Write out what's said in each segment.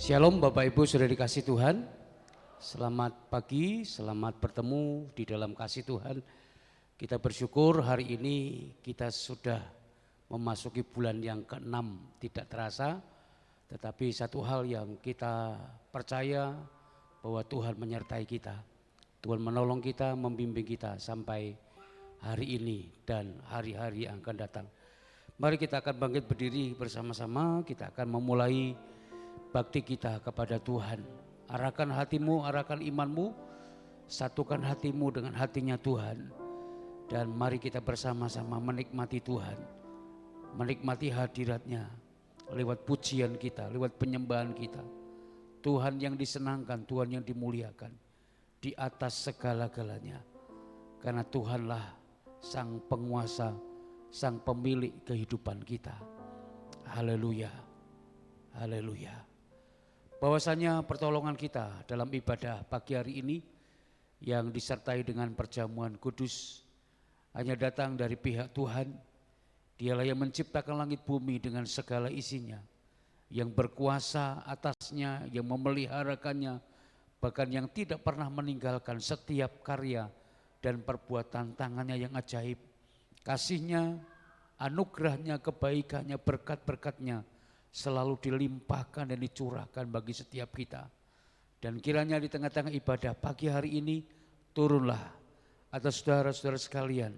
Shalom Bapak Ibu sudah dikasih Tuhan. Selamat pagi, selamat bertemu di dalam kasih Tuhan. Kita bersyukur hari ini kita sudah memasuki bulan yang ke-6 tidak terasa. Tetapi satu hal yang kita percaya bahwa Tuhan menyertai kita. Tuhan menolong kita, membimbing kita sampai hari ini dan hari-hari yang akan datang. Mari kita akan bangkit berdiri bersama-sama, kita akan memulai bakti kita kepada Tuhan. Arahkan hatimu, arahkan imanmu, satukan hatimu dengan hatinya Tuhan. Dan mari kita bersama-sama menikmati Tuhan, menikmati hadiratnya lewat pujian kita, lewat penyembahan kita. Tuhan yang disenangkan, Tuhan yang dimuliakan di atas segala-galanya. Karena Tuhanlah sang penguasa, sang pemilik kehidupan kita. Haleluya, haleluya. Bahwasanya pertolongan kita dalam ibadah pagi hari ini yang disertai dengan perjamuan kudus hanya datang dari pihak Tuhan. Dialah yang menciptakan langit bumi dengan segala isinya, yang berkuasa atasnya, yang memeliharakannya, bahkan yang tidak pernah meninggalkan setiap karya dan perbuatan tangannya yang ajaib. Kasihnya, anugerahnya, kebaikannya, berkat-berkatnya selalu dilimpahkan dan dicurahkan bagi setiap kita. Dan kiranya di tengah-tengah ibadah pagi hari ini turunlah atas saudara-saudara sekalian,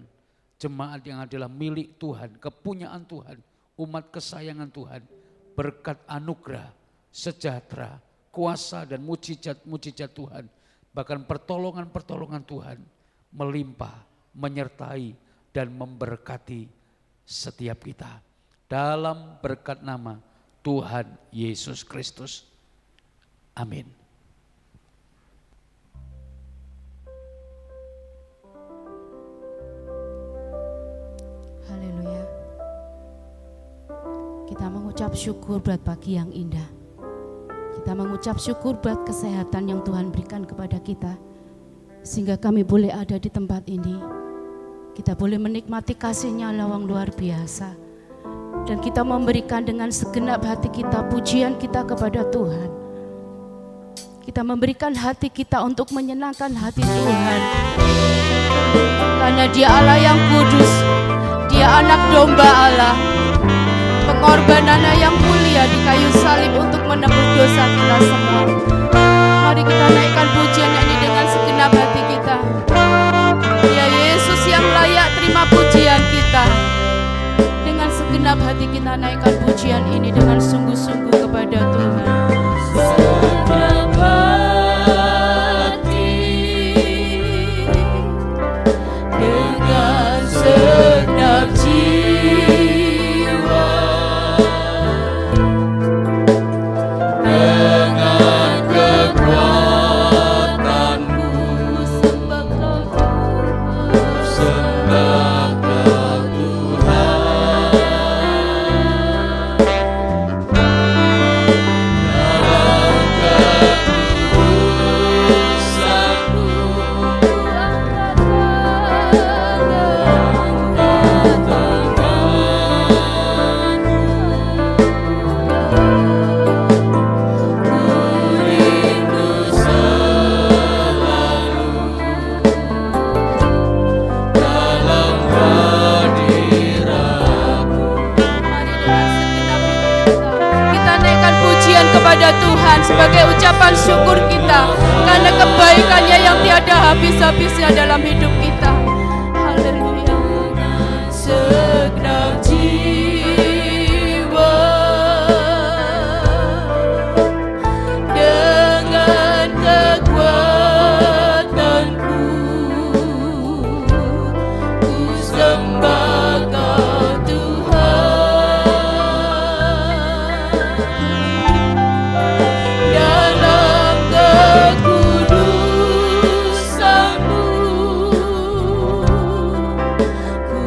jemaat yang adalah milik Tuhan, kepunyaan Tuhan, umat kesayangan Tuhan, berkat anugerah, sejahtera, kuasa dan mujizat Tuhan, bahkan pertolongan-pertolongan Tuhan melimpah, menyertai dan memberkati setiap kita. Dalam berkat nama Tuhan Yesus Kristus. Amin. Haleluya. Kita mengucap syukur buat pagi yang indah. Kita mengucap syukur buat kesehatan yang Tuhan berikan kepada kita, sehingga kami boleh ada di tempat ini. Kita boleh menikmati kasih-Nya yang luar biasa. Dan kita memberikan dengan segenap hati kita pujian kita kepada Tuhan. Kita memberikan hati kita untuk menyenangkan hati Tuhan. Karena Dia Allah yang kudus, Dia anak domba Allah. Pengorbanannya yang mulia di kayu salib untuk menebus dosa kita semua. Mari kita naikkan pujiannya ini dengan segenap hati kita. Ya Yesus yang layak terima pujian kita. Dengan segenap hati kita naikkan pujian ini dengan sungguh-sungguh kepada Tuhan. Segenap hati, dengan segenap jiwa, dengan kekuatanmu, sembah sebagai ucapan syukur kita karena kebaikannya yang tiada habis-habisnya dalam hidup kita. Haleluya. Segenap jiwa, dengan kekuatanku, ku sembah Kau Tuhan. Ku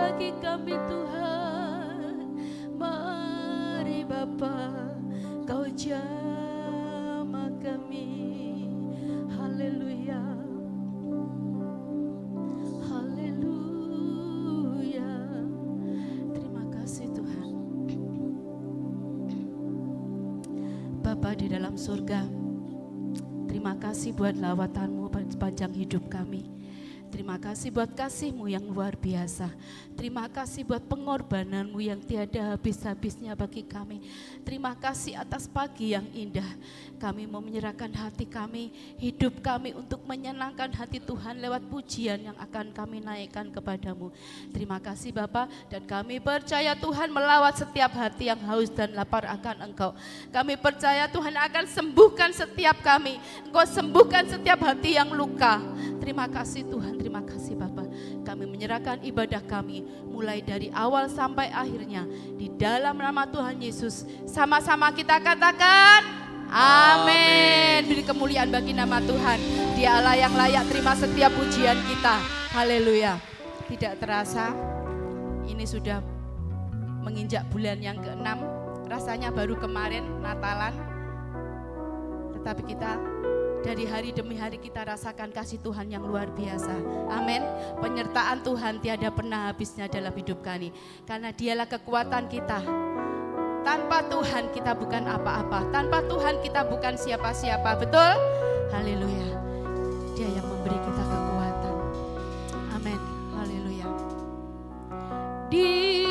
bagi kami Tuhan. Mari Bapa, Kau jamah kami. Haleluya. Haleluya. Terima kasih Tuhan. Bapa di dalam surga, terima kasih buat lawatan-Mu sepanjang hidup kami. Terima kasih buat kasih-Mu yang luar biasa. Terima kasih buat pengorbanan-Mu yang tiada habis-habisnya bagi kami. Terima kasih atas pagi yang indah. Kami mau menyerahkan hati kami, hidup kami untuk menyenangkan hati Tuhan lewat pujian yang akan kami naikkan kepadamu. Terima kasih Bapa, dan kami percaya Tuhan melawat setiap hati yang haus dan lapar akan Engkau. Kami percaya Tuhan akan sembuhkan setiap kami. Engkau sembuhkan setiap hati yang luka. Terima kasih Tuhan, terima kasih Bapa. Kami menyerahkan ibadah kami mulai dari awal sampai akhirnya di dalam nama Tuhan Yesus. Sama-sama kita katakan amin. Beri kemuliaan bagi nama Tuhan. Dia Allah yang layak terima setiap pujian kita. Haleluya. Tidak terasa ini sudah menginjak bulan yang ke-6. Rasanya baru kemarin Natalan. Tetapi kita dari hari demi hari kita rasakan kasih Tuhan yang luar biasa. Amin. Penyertaan Tuhan tiada pernah habisnya dalam hidup kami. Karena Dialah kekuatan kita. Tanpa Tuhan kita bukan apa-apa. Tanpa Tuhan kita bukan siapa-siapa. Betul? Haleluya. Dia yang memberi kita kekuatan. Amin. Haleluya. Dia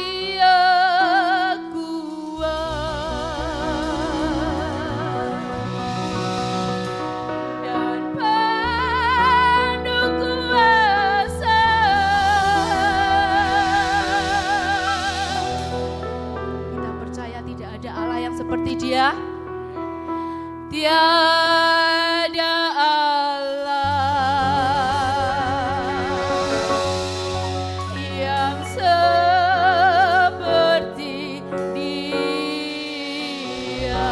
seperti Dia, tiada Allah yang seperti Dia.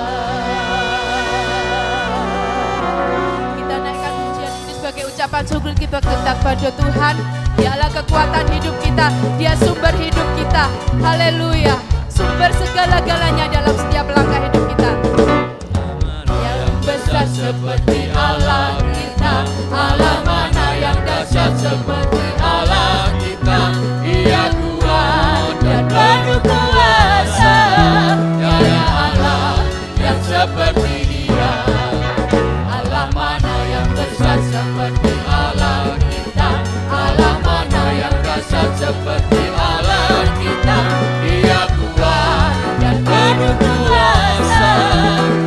Kita naikkan pujian ini sebagai ucapan syukur kita kepada Tuhan. Dialah kekuatan hidup kita, Dia sumber hidup kita. Haleluya. Sumber segala-galanya dalam setiap langkah hidup kita. Yang besar seperti Allah kita, Allah mana yang dahsyat seperti Allah kita. Ia kuat dan penuh kuasa, tiada Allah yang seperti Dia. Allah mana yang besar seperti Allah kita, Allah mana yang dahsyat seperti Allah kita. Ia penuh kuasa,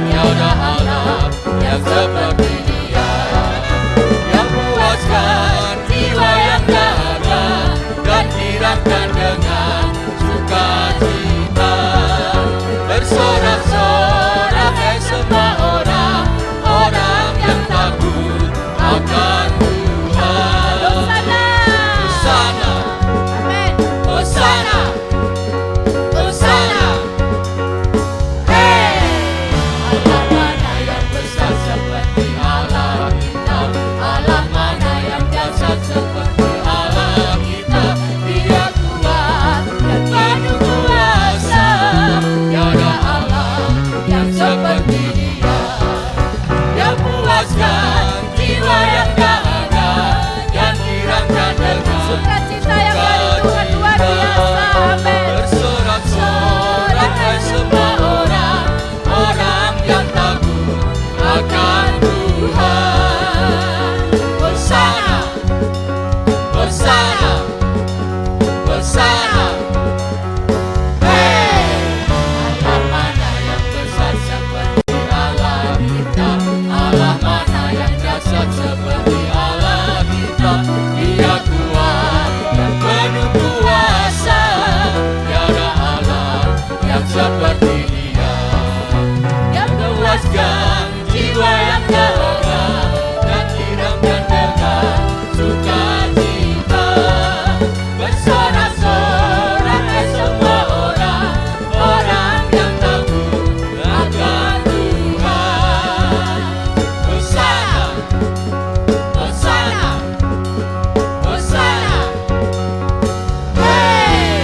tiada Allah yang seperti Dia, yang puaskan jiwa yang dahaga dan hirangkan dengan sukacita. Bersorak-sorak semua orang yang takut akan Tuhan. Hosana, Hosana, amin. Hosana, Hosana. Seperti Allah kita, Dia kuat dan penuh kuasa, tiada Allah yang seperti Dia, yang puaskan jiwa yang dahaga dan hirangkan dengan sukacita yang dari Tuhan luar biasa. Amin. Bersorak-sorak semua orang yang takut akan Tuhan. Hosana, Hosana, Hosana. Hey, Allah mana yang besar seperti Allah kita, Allah mana yang dahsyat seperti Allah kita. Dia kuat dan penuh kuasa, tiada Allah yang seperti Dia, yang puaskan jiwa yang dahaga dan hirangkan dengan sukacita. Bersorak-sorak semua orang yang takut akan Tuhan. Hosana, Hosana, Hosana. Hey,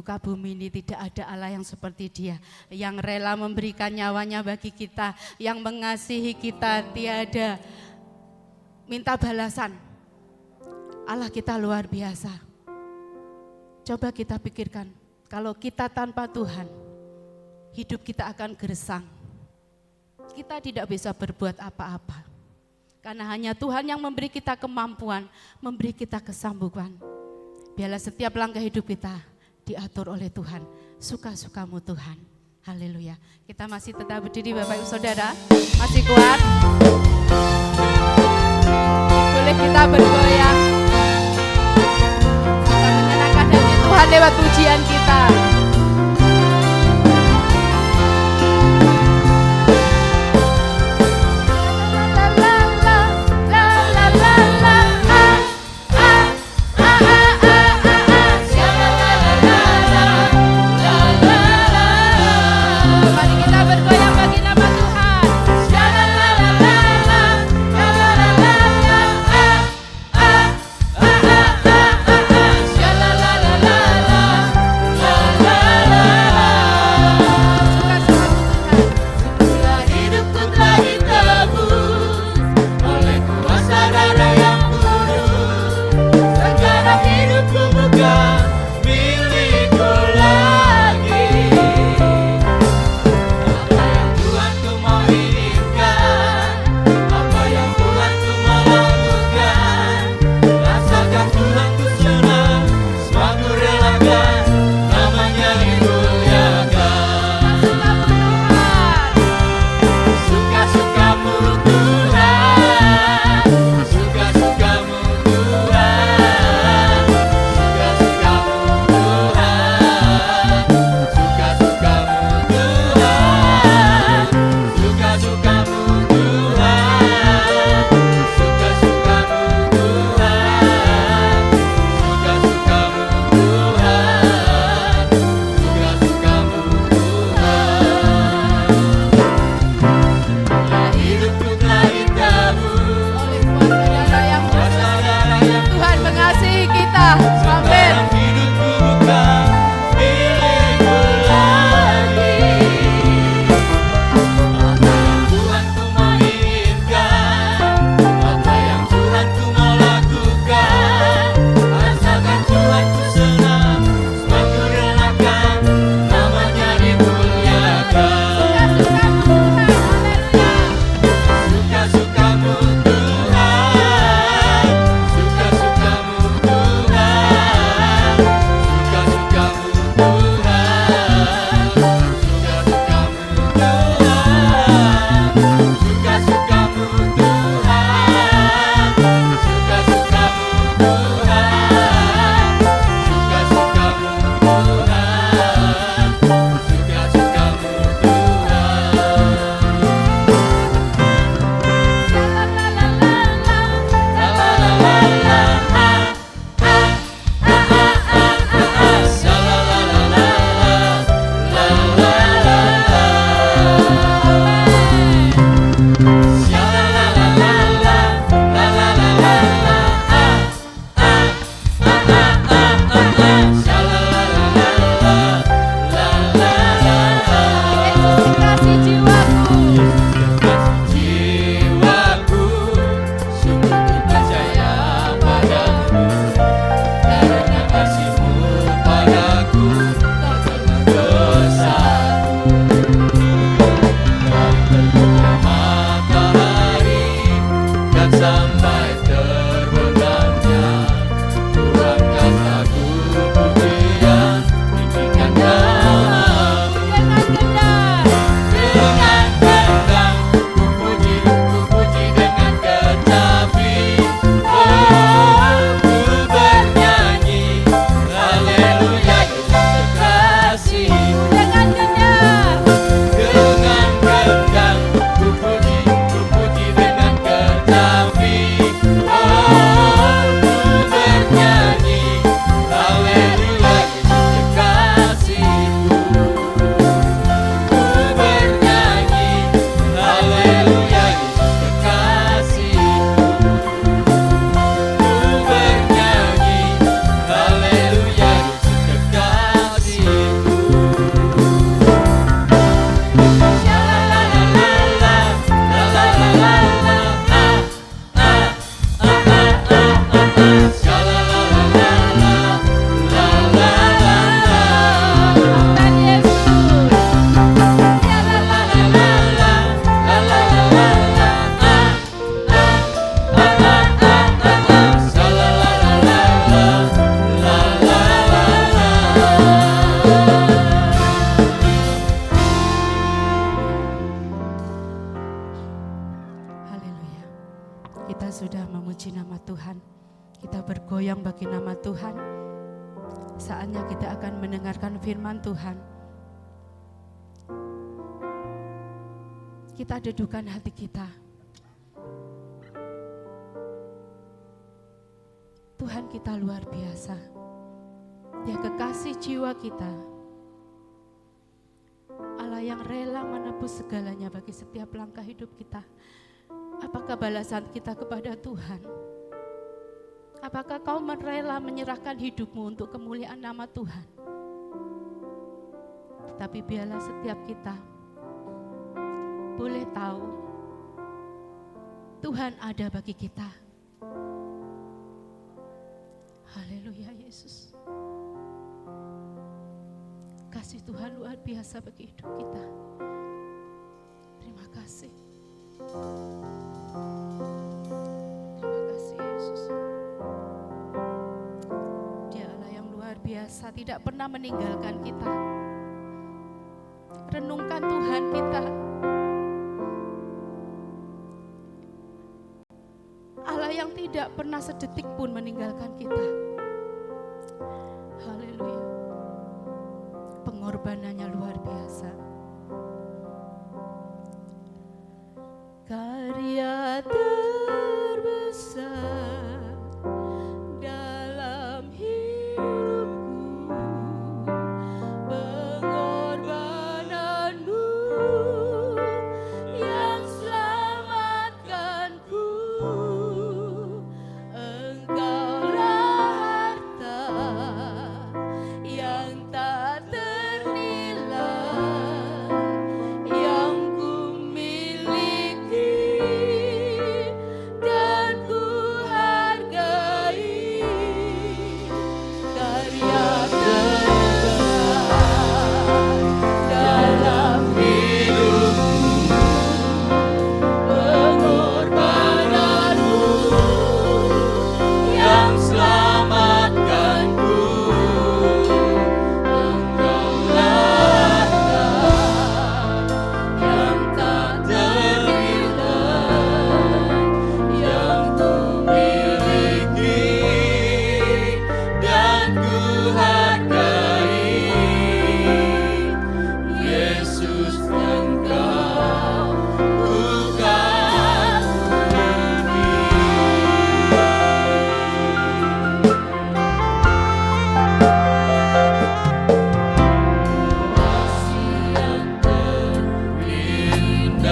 muka bumi ini tidak ada Allah yang seperti Dia, yang rela memberikan nyawanya bagi kita, yang mengasihi kita tiada minta balasan. Allah kita luar biasa. Coba kita pikirkan, kalau kita tanpa Tuhan, hidup kita akan gersang. Kita tidak bisa berbuat apa-apa. Karena hanya Tuhan yang memberi kita kemampuan, memberi kita kesambutan. Biarlah setiap langkah hidup kita diatur oleh Tuhan, suka-sukamu Tuhan. Haleluya. Kita masih tetap berdiri Bapak Ibu Saudara, masih kuat. Boleh kita bergoyang. Kita menyenangkan hati Tuhan lewat pujian kita. La sudah memuji nama Tuhan, kita bergoyang bagi nama Tuhan. Saatnya kita akan mendengarkan firman Tuhan. Kita dudukan hati kita. Tuhan kita luar biasa. Dia kekasih jiwa kita. Allah yang rela menebus segalanya bagi setiap langkah hidup kita. Apakah balasan kita kepada Tuhan? Apakah kau rela menyerahkan hidupmu untuk kemuliaan nama Tuhan? Tetapi biarlah setiap kita boleh tahu Tuhan ada bagi kita. Haleluya Yesus. Kasih Tuhan luar biasa bagi hidup kita. Terima kasih. Terima kasih Yesus. Dia Allah yang luar biasa, tidak pernah meninggalkan kita. Renungkan Tuhan kita. Allah yang tidak pernah sedetik pun meninggalkan kita. Haleluya. Pengorbanannya luar biasa. Karya terbesar dalam hidupku, pengorbananmu yang selamatkanku. Engkaulah harta yang tak ternilai, yang ku miliki dan ku hargai. Karya terbesar dalam hidupku, pengorbananmu yang selamatkanku. Engkaulah yang tak ternilai, yang ku miliki dan ku hargai. Yesus, Engkau bukan kasih yang terindah,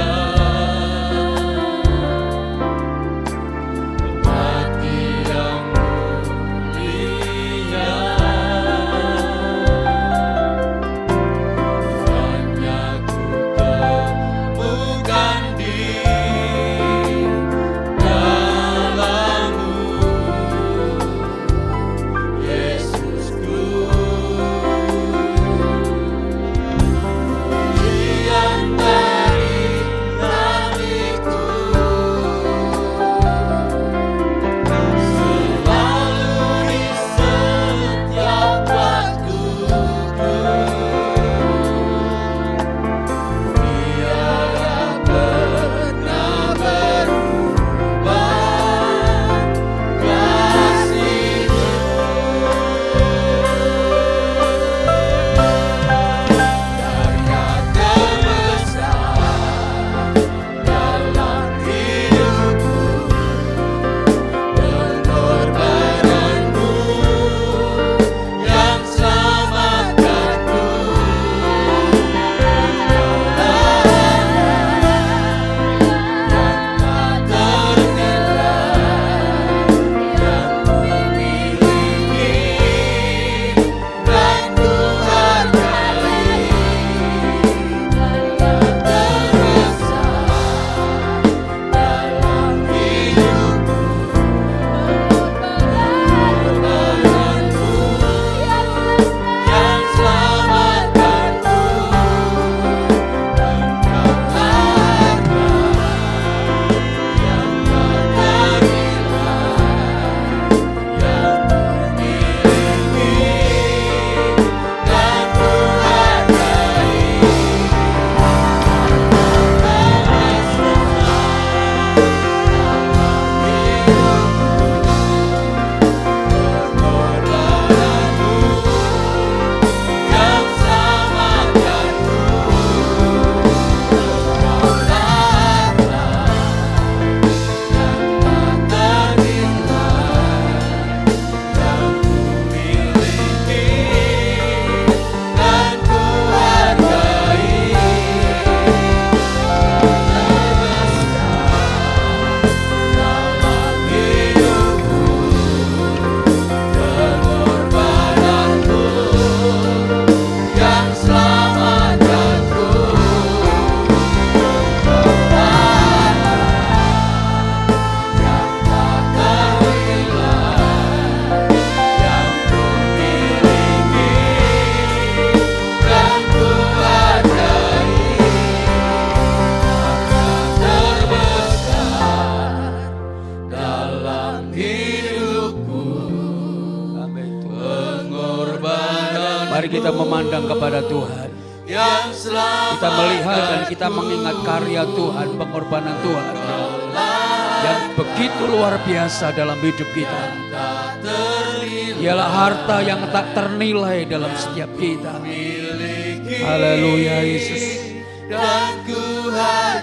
hati yang mulia, hanya ku memandang kepada Tuhan. Kita melihat dan kita mengingat karya Tuhan, pengorbanan Tuhan yang begitu luar biasa dalam hidup kita. Ialah harta yang tak ternilai dalam setiap kita. Haleluya Yesus.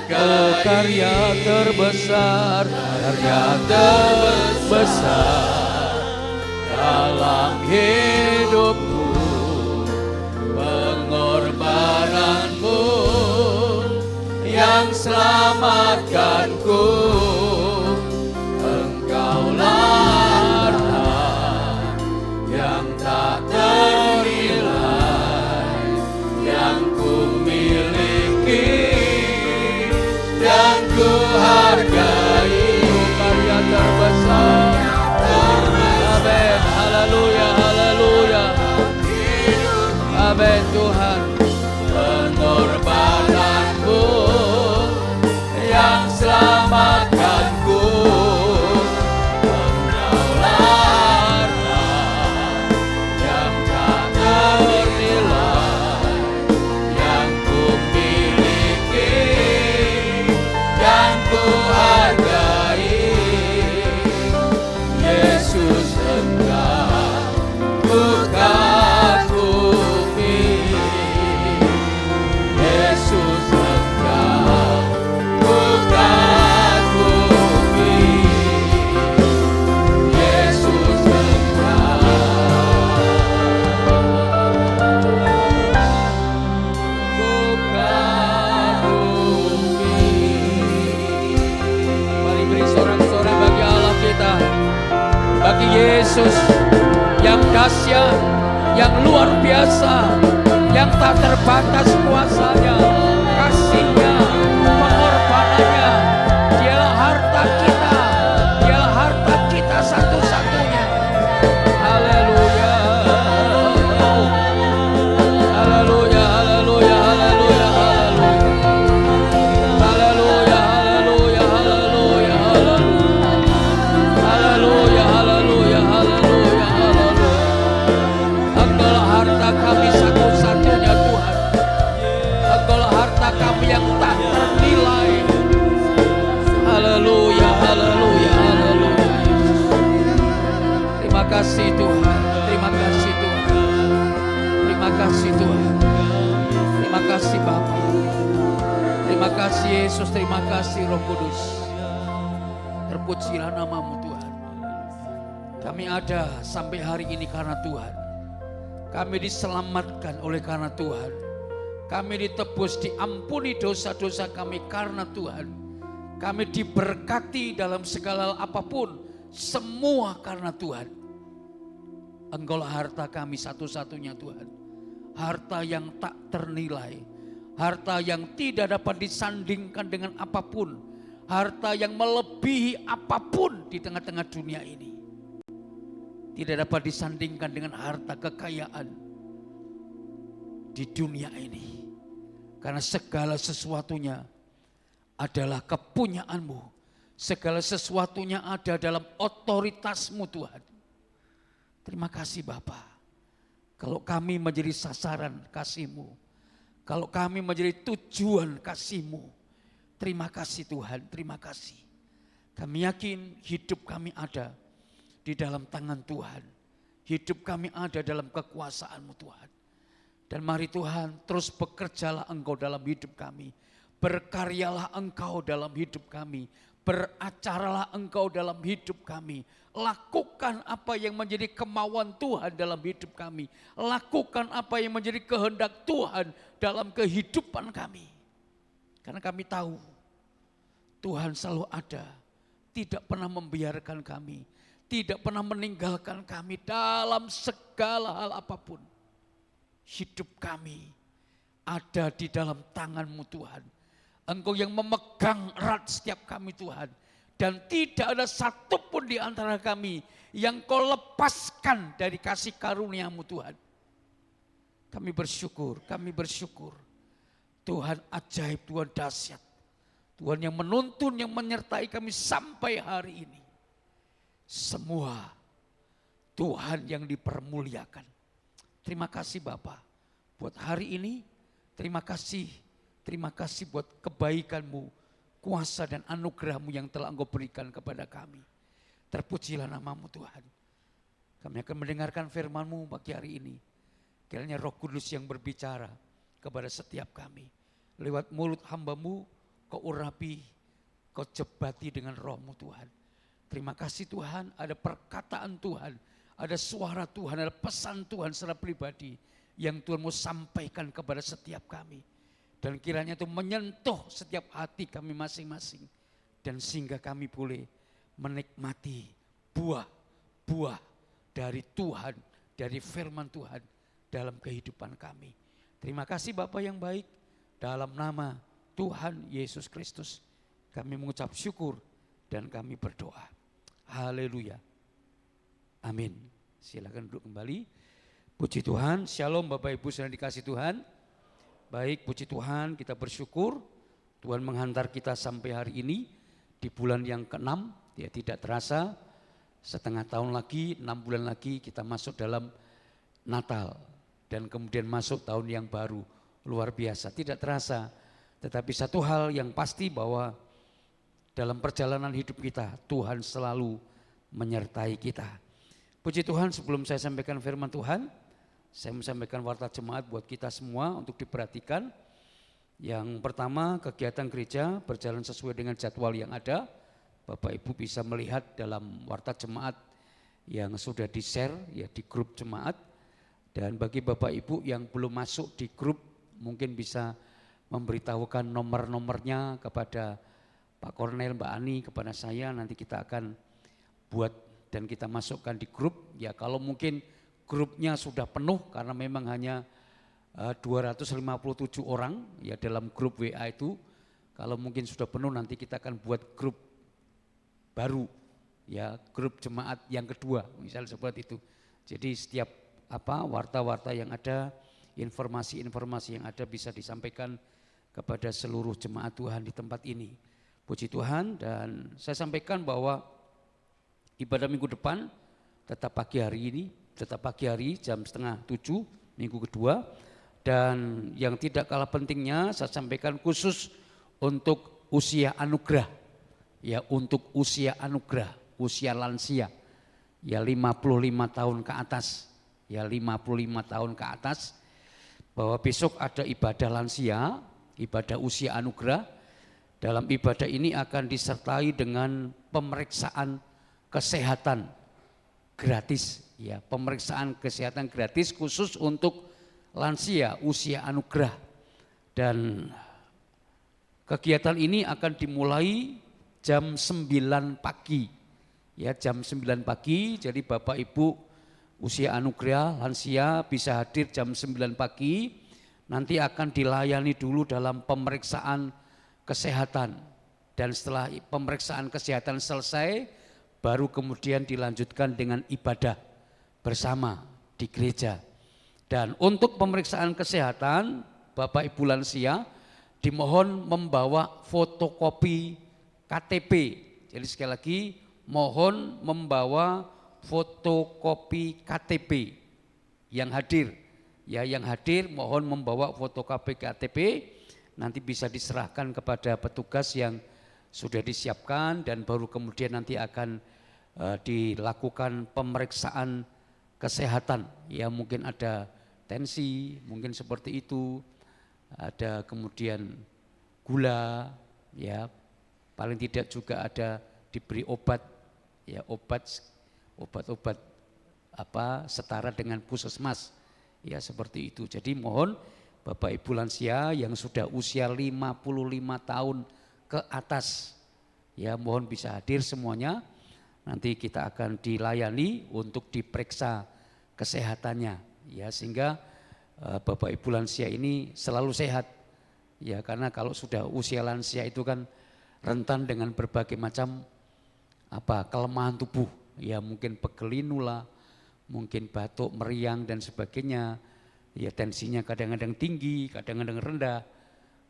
Oh, karya terbesar, karya terbesar dalam hidupku, pengorbananmu yang selamatkanku. Engkaulah harta yang tak ternilai yang ku miliki dan ku hargai. Karya terbesar. Amin. Haleluya, haleluya. Amin Tuhan. Pengorbananmu yang selamatkanku. Engkaulah harta yang tak ternilai yang ku miliki dan ku hargai. Yesus Engkau bukan bumi. Yesus Engkau bukan bumi. Yesus Engkau bukan bumi. Mari beri sorak-sorai bagi Allah kita, bagi Yesus yang dahsyat, yang luar biasa, yang tak terbatas kuasanya, kasihnya, pengorbanannya. Dialah harta kita, dialah harta kita satu-satunya. Haleluya, haleluya, haleluya, haleluya, haleluya, haleluya, haleluya, haleluya, haleluya, haleluya, haleluya. Engkaulah harta kami satu-satunya Tuhan. Engkaulah harta kami yang tak ternilai. Haleluya, haleluya, haleluya. Terima kasih Tuhan, terima kasih Tuhan. Terima kasih Tuhan. Terima kasih Bapa. Terima kasih Yesus, terima kasih Roh Kudus. Terpujilah namamu Tuhan. Kami ada sampai hari ini karena Tuhan. Kami diselamatkan oleh karena Tuhan. Kami ditebus, diampuni dosa-dosa kami karena Tuhan. Kami diberkati dalam segala hal apapun, semua karena Tuhan. Engkaulah harta kami satu-satunya Tuhan. Harta yang tak ternilai. Harta yang tidak dapat disandingkan dengan apapun. Harta yang melebihi apapun di tengah-tengah dunia ini. Tidak dapat disandingkan dengan harta kekayaan di dunia ini. Karena segala sesuatunya adalah kepunyaanmu. Segala sesuatunya ada dalam otoritasmu Tuhan. Terima kasih Bapa. Kalau kami menjadi sasaran kasih-Mu. Kalau kami menjadi tujuan kasih-Mu. Terima kasih Tuhan, terima kasih. Kami yakin hidup kami ada di dalam tangan Tuhan. Hidup kami ada dalam kekuasaan-Mu Tuhan. Dan mari Tuhan terus bekerjalah Engkau dalam hidup kami. Berkaryalah Engkau dalam hidup kami. Beracaralah Engkau dalam hidup kami. Lakukan apa yang menjadi kemauan Tuhan dalam hidup kami. Lakukan apa yang menjadi kehendak Tuhan dalam kehidupan kami. Karena kami tahu Tuhan selalu ada. Tidak pernah membiarkan kami. Tidak pernah meninggalkan kami dalam segala hal apapun. Hidup kami ada di dalam tangan-Mu Tuhan. Engkau yang memegang erat setiap kami Tuhan. Dan tidak ada satupun di antara kami yang Kau lepaskan dari kasih karunia-Mu Tuhan. Kami bersyukur, kami bersyukur. Tuhan ajaib, Tuhan dahsyat. Tuhan yang menuntun, yang menyertai kami sampai hari ini. Semua Tuhan yang dipermuliakan. Terima kasih Bapa. buat hari ini. Terima kasih buat kebaikan-Mu, kuasa dan anugerah-Mu yang telah Engkau berikan kepada kami. Terpujilah nama-Mu Tuhan. Kami akan mendengarkan firman-Mu pagi hari ini. Kiranya Roh Kudus yang berbicara kepada setiap kami. Lewat mulut hamba-Mu, Kau urapi, Kau jebati dengan Roh-Mu Tuhan. Terima kasih Tuhan, ada perkataan Tuhan, ada suara Tuhan, ada pesan Tuhan secara pribadi yang Tuhan mau sampaikan kepada setiap kami. Dan kiranya itu menyentuh setiap hati kami masing-masing. Dan sehingga kami boleh menikmati buah-buah dari Tuhan, dari firman Tuhan dalam kehidupan kami. Terima kasih Bapa yang baik, dalam nama Tuhan Yesus Kristus kami mengucap syukur dan kami berdoa. Haleluya. Amin. Silakan duduk kembali. Puji Tuhan, shalom Bapak Ibu yang dikasih Tuhan. Baik, puji Tuhan, kita bersyukur Tuhan menghantar kita sampai hari ini di bulan yang ke-6. Ya, tidak terasa setengah tahun lagi, 6 bulan lagi kita masuk dalam Natal dan kemudian masuk tahun yang baru. Luar biasa, tidak terasa. Tetapi satu hal yang pasti bahwa dalam perjalanan hidup kita Tuhan selalu menyertai kita. Puji Tuhan, sebelum saya sampaikan firman Tuhan, saya menyampaikan warta jemaat buat kita semua untuk diperhatikan. Yang pertama, kegiatan gereja berjalan sesuai dengan jadwal yang ada. Bapak Ibu bisa melihat dalam warta jemaat yang sudah di-share ya di grup jemaat. Dan bagi Bapak Ibu yang belum masuk di grup, mungkin bisa memberitahukan nomor-nomornya kepada Pak Kornel, Mbak Ani, kepada saya. Nanti kita akan buat dan kita masukkan di grup. Ya kalau mungkin grupnya sudah penuh karena memang hanya 257 orang ya dalam grup WA itu. Kalau mungkin sudah penuh nanti kita akan buat grup baru ya, grup jemaat yang kedua misalnya seperti itu. Jadi setiap warta-warta yang ada, informasi-informasi yang ada bisa disampaikan kepada seluruh jemaat Tuhan di tempat ini. Puji Tuhan, dan saya sampaikan bahwa ibadah minggu depan tetap pagi hari jam 6:30 minggu kedua. Dan yang tidak kalah pentingnya saya sampaikan khusus untuk usia anugerah. Ya, untuk usia anugerah, usia lansia. Ya 55 tahun ke atas. Ya 55 tahun ke atas. Bahwa besok ada ibadah lansia, ibadah usia anugerah. Dalam ibadah ini akan disertai dengan pemeriksaan kesehatan gratis. Ya, pemeriksaan kesehatan gratis khusus untuk lansia usia anugerah. Dan kegiatan ini akan dimulai jam 9 pagi. Ya, jam 9 pagi. Jadi Bapak Ibu usia anugerah lansia bisa hadir jam 9 pagi. Nanti akan dilayani dulu dalam pemeriksaan kesehatan. Dan setelah pemeriksaan kesehatan selesai, baru kemudian dilanjutkan dengan ibadah bersama di gereja. Dan untuk pemeriksaan kesehatan, Bapak Ibu lansia dimohon membawa fotokopi KTP. Jadi sekali lagi mohon membawa fotokopi KTP yang hadir. Ya, yang hadir mohon membawa fotokopi KTP, nanti bisa diserahkan kepada petugas yang sudah disiapkan dan baru kemudian nanti akan dilakukan pemeriksaan kesehatan. Ya, mungkin ada tensi, mungkin seperti itu, ada kemudian gula, ya paling tidak juga ada diberi obat, ya obat-obat setara dengan puskesmas, ya seperti itu. Jadi mohon Bapak Ibu lansia yang sudah usia 55 tahun ke atas, ya mohon bisa hadir semuanya. Nanti kita akan dilayani untuk diperiksa kesehatannya. Ya, sehingga Bapak Ibu lansia ini selalu sehat. Ya, karena kalau sudah usia lansia itu kan rentan dengan berbagai macam kelemahan tubuh. Ya, mungkin pegelinula, mungkin batuk, meriang dan sebagainya. Ya, tensinya kadang-kadang tinggi, kadang-kadang rendah.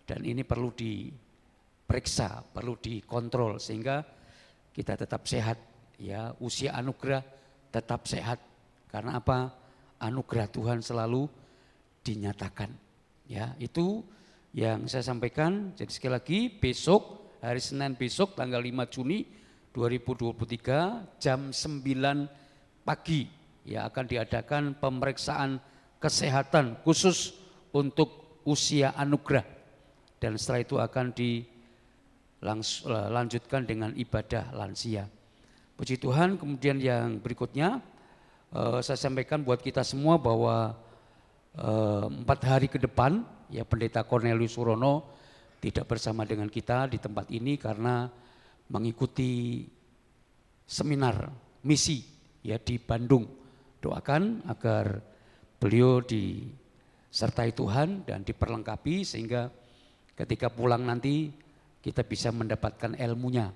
Dan ini perlu diperiksa, perlu dikontrol sehingga kita tetap sehat. Ya, usia anugerah tetap sehat. Karena apa? Anugerah Tuhan selalu dinyatakan. Ya, itu yang saya sampaikan. Jadi sekali lagi besok, hari Senin besok tanggal 5 Juni 2023 jam 9 pagi ya akan diadakan pemeriksaan kesehatan khusus untuk usia anugerah. Dan setelah itu akan dilanjutkan dengan ibadah lansia. Puji Tuhan, kemudian yang berikutnya saya sampaikan buat kita semua bahwa 4 hari ke depan ya Pendeta Cornelius Surono tidak bersama dengan kita di tempat ini karena mengikuti seminar misi ya di Bandung. Doakan agar beliau disertai Tuhan dan diperlengkapi sehingga ketika pulang nanti kita bisa mendapatkan ilmunya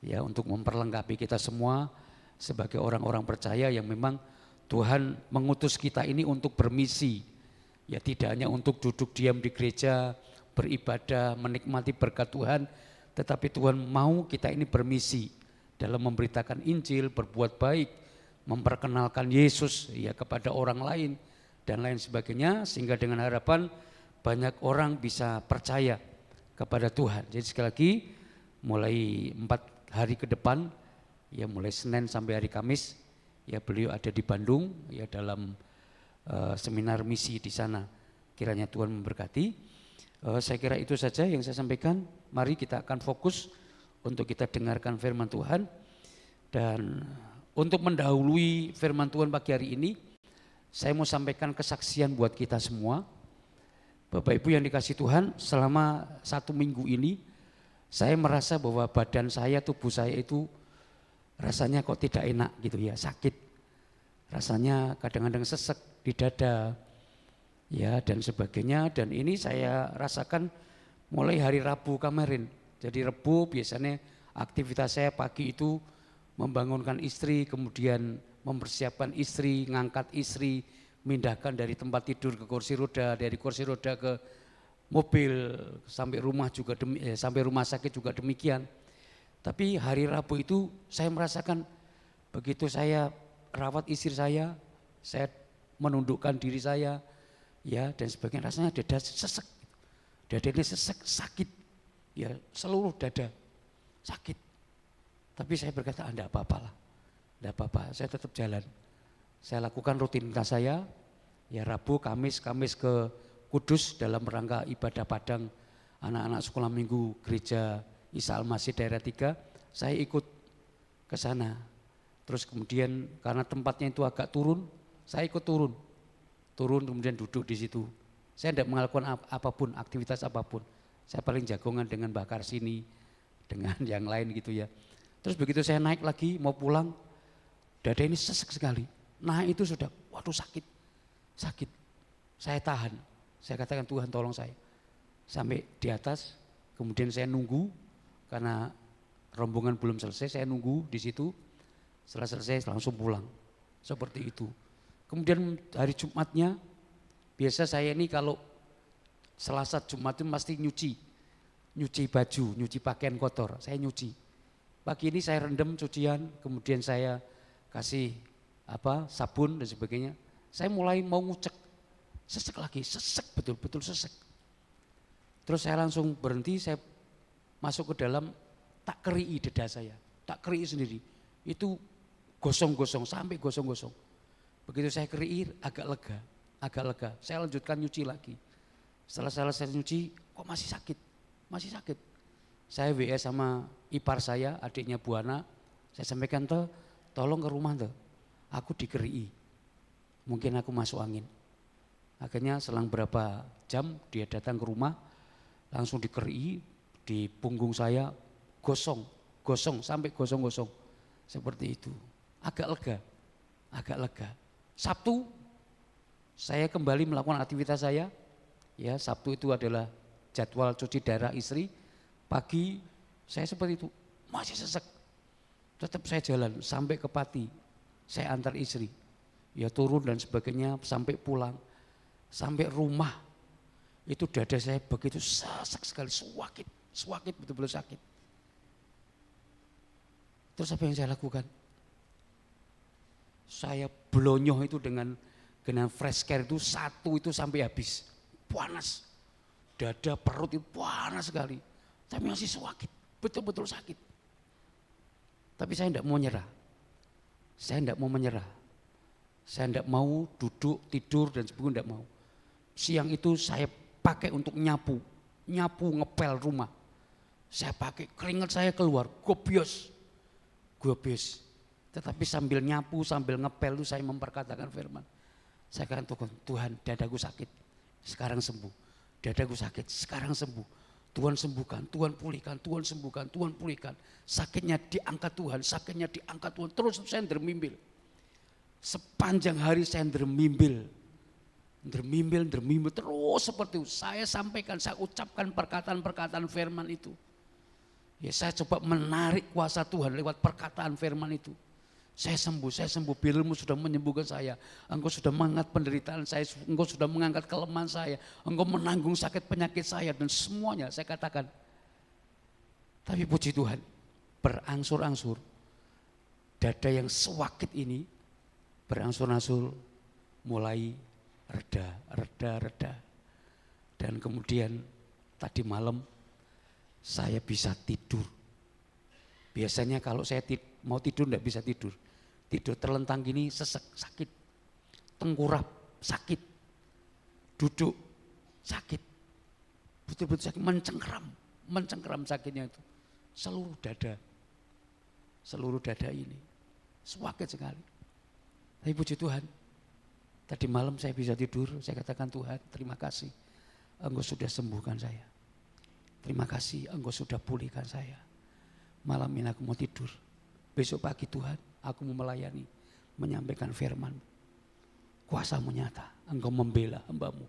ya untuk memperlengkapi kita semua sebagai orang-orang percaya yang memang Tuhan mengutus kita ini untuk bermisi, ya tidak hanya untuk duduk diam di gereja, beribadah, menikmati berkat Tuhan, tetapi Tuhan mau kita ini bermisi dalam memberitakan Injil, berbuat baik, memperkenalkan Yesus ya kepada orang lain dan lain sebagainya, sehingga dengan harapan banyak orang bisa percaya kepada Tuhan. Jadi sekali lagi mulai 4 hari ke depan, ya mulai Senin sampai hari Kamis, ya beliau ada di Bandung ya dalam seminar misi di sana. Kiranya Tuhan memberkati. Saya kira itu saja yang saya sampaikan. Mari kita akan fokus untuk kita dengarkan firman Tuhan. Dan untuk mendahului firman Tuhan pagi hari ini, saya mau sampaikan kesaksian buat kita semua. Bapak Ibu yang dikasih Tuhan, selama 1 minggu ini saya merasa bahwa badan saya, tubuh saya itu rasanya kok tidak enak gitu ya, sakit. Rasanya kadang-kadang sesek di dada ya dan sebagainya, dan ini saya rasakan mulai hari Rabu kemarin. Jadi Rabu biasanya aktivitas saya pagi itu membangunkan istri, kemudian mempersiapkan istri, ngangkat istri, mindahkan dari tempat tidur ke kursi roda, dari kursi roda ke mobil, sampai rumah juga sampai rumah sakit juga demikian. Tapi hari Rabu itu saya merasakan begitu saya rawat istri saya menundukkan diri saya ya dan sebagainya, rasanya dada sesek. Dada ini sesek, sakit. Ya, seluruh dada sakit. Tapi saya berkata, enggak apa-apa lah. Enggak apa-apa, saya tetap jalan. Saya lakukan rutinitas saya, ya Rabu, Kamis ke Kudus dalam rangka ibadah Padang anak-anak sekolah minggu gereja Isa Al-Masih daerah 3, saya ikut ke sana. Terus kemudian karena tempatnya itu agak turun, saya ikut turun kemudian duduk di situ. Saya tidak melakukan apapun, aktivitas apapun. Saya paling jagongan dengan bakar sini, dengan yang lain gitu ya. Terus begitu saya naik lagi mau pulang, dada ini sesek sekali. Nah itu sudah, waduh sakit. Saya tahan, saya katakan Tuhan tolong saya. Sampai di atas, kemudian saya nunggu karena rombongan belum selesai, saya nunggu di situ. Setelah selesai langsung pulang, seperti itu. Kemudian hari Jumatnya, biasa saya ini kalau Selasa Jumat itu pasti nyuci baju, nyuci pakaian kotor, saya nyuci. Pagi ini saya rendam cucian, kemudian saya kasih sabun dan sebagainya. Saya mulai mau ngucek, sesek lagi, sesek betul-betul sesek. Terus saya langsung berhenti, saya masuk ke dalam, tak kerii dada saya, tak kerii sendiri. Itu gosong-gosong, sampai gosong-gosong. Begitu saya kerii agak lega. Saya lanjutkan nyuci lagi. Setelah selesai nyuci, kok masih sakit. Saya WA sama ipar saya, adiknya Buana. Saya sampaikan, tolong ke rumah aku dikerii. Mungkin aku masuk angin. Akhirnya selang berapa jam dia datang ke rumah, langsung dikerii di punggung saya, gosong sampai gosong-gosong. Seperti itu. Agak lega. Sabtu saya kembali melakukan aktivitas saya. Ya, Sabtu itu adalah jadwal cuci darah istri. Pagi saya seperti itu, masih sesek. Tetap saya jalan sampai ke Pati. Saya antar istri. Ya turun dan sebagainya sampai pulang. Sampai rumah. Itu dada saya begitu sesek sekali, suwakit betul-betul sakit. Terus apa yang saya lakukan? Saya blonyoh itu dengan Dengan fresh care itu satu itu sampai habis. Panas. Dada, perut itu panas sekali. Tapi masih sakit, betul-betul sakit. Tapi saya tidak mau nyerah. Saya tidak mau menyerah. Saya tidak mau duduk, tidur dan sebagainya, tidak mau. Siang itu saya pakai untuk nyapu ngepel rumah. Saya pakai keringat saya keluar, gobios. Tetapi sambil nyapu, sambil ngepel itu saya memperkatakan firman. Saya katakan, Tuhan, dadaku sakit, sekarang sembuh. Dadaku sakit, sekarang sembuh. Tuhan sembuhkan, Tuhan pulihkan, Tuhan sembuhkan, Tuhan pulihkan. Sakitnya diangkat Tuhan, sakitnya diangkat Tuhan. Terus saya dermimbil. Sepanjang hari saya dermimbil terus seperti itu. Saya sampaikan, saya ucapkan perkataan-perkataan firman itu. Ya, saya coba menarik kuasa Tuhan lewat perkataan firman itu. Saya sembuh, bilmu sudah menyembuhkan saya. Engkau sudah mengangkat penderitaan saya, engkau sudah mengangkat kelemahan saya. Engkau menanggung sakit penyakit saya dan semuanya saya katakan. Tapi puji Tuhan, berangsur-angsur dada yang sewakit ini berangsur-angsur mulai reda. Dan kemudian tadi malam saya bisa tidur. Biasanya kalau saya mau tidur enggak bisa tidur. Tidur terlentang gini sesek, sakit. Tengkurap, sakit. Duduk, sakit. Betul-betul sakit, mencengkeram sakitnya itu. Seluruh dada ini. Sakit sekali. Tapi puji Tuhan, tadi malam saya bisa tidur, saya katakan Tuhan terima kasih. Engkau sudah sembuhkan saya. Terima kasih Engkau sudah pulihkan saya. Malam ini aku mau tidur. Besok pagi Tuhan, aku mau melayani, menyampaikan firman. Kuasa-Mu nyata, Engkau membela hamba-Mu.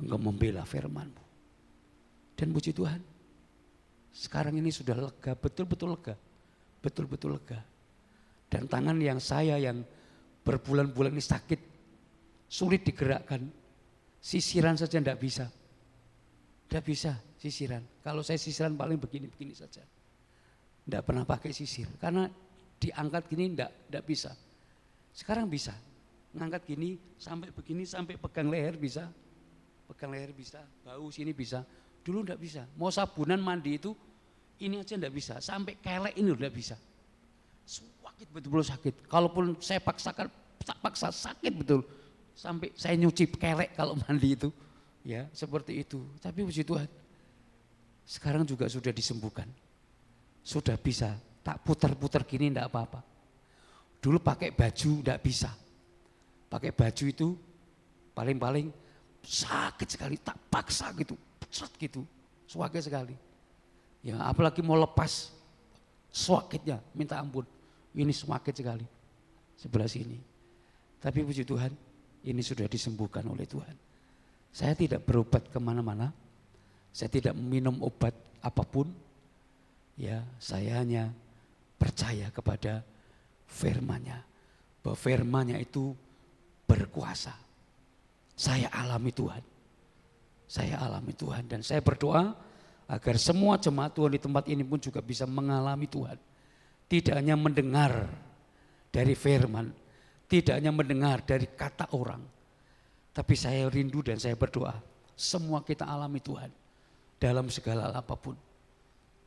Engkau membela firman-Mu. Dan puji Tuhan, sekarang ini sudah lega, betul-betul lega. Betul-betul lega. Dan tangan yang berbulan-bulan ini sakit, sulit digerakkan. Sisiran saja enggak bisa. Enggak bisa sisiran. Kalau saya sisiran paling begini-begini saja. Enggak pernah pakai sisir karena diangkat gini enggak bisa. Sekarang bisa. Ngangkat gini sampai begini, sampai pegang leher bisa. Pegang leher bisa, bau sini bisa. Dulu enggak bisa. Mau sabunan mandi itu ini aja enggak bisa. Sampai kelek ini enggak bisa. Sakit, betul-betul sakit. Kalaupun saya paksa sakit betul. Sampai saya nyuci kelek kalau mandi itu. Ya, seperti itu. Tapi puji Tuhan. Sekarang juga sudah disembuhkan. Sudah bisa, tak putar-putar gini enggak apa-apa. Dulu pakai baju enggak bisa. Pakai baju itu paling-paling sakit sekali, tak paksa gitu, pecet gitu, sakit sekali. Ya apalagi mau lepas, sakitnya minta ampun, ini sakit sekali sebelah sini. Tapi puji Tuhan, ini sudah disembuhkan oleh Tuhan. Saya tidak berobat kemana-mana, saya tidak minum obat apapun. Ya, saya hanya percaya kepada firman-Nya, bahwa firman-Nya itu berkuasa. Saya alami Tuhan. Saya alami Tuhan dan saya berdoa agar semua jemaat Tuhan di tempat ini pun juga bisa mengalami Tuhan. Tidak hanya mendengar dari firman, tidak hanya mendengar dari kata orang. Tapi saya rindu dan saya berdoa, semua kita alami Tuhan dalam segala hal apapun.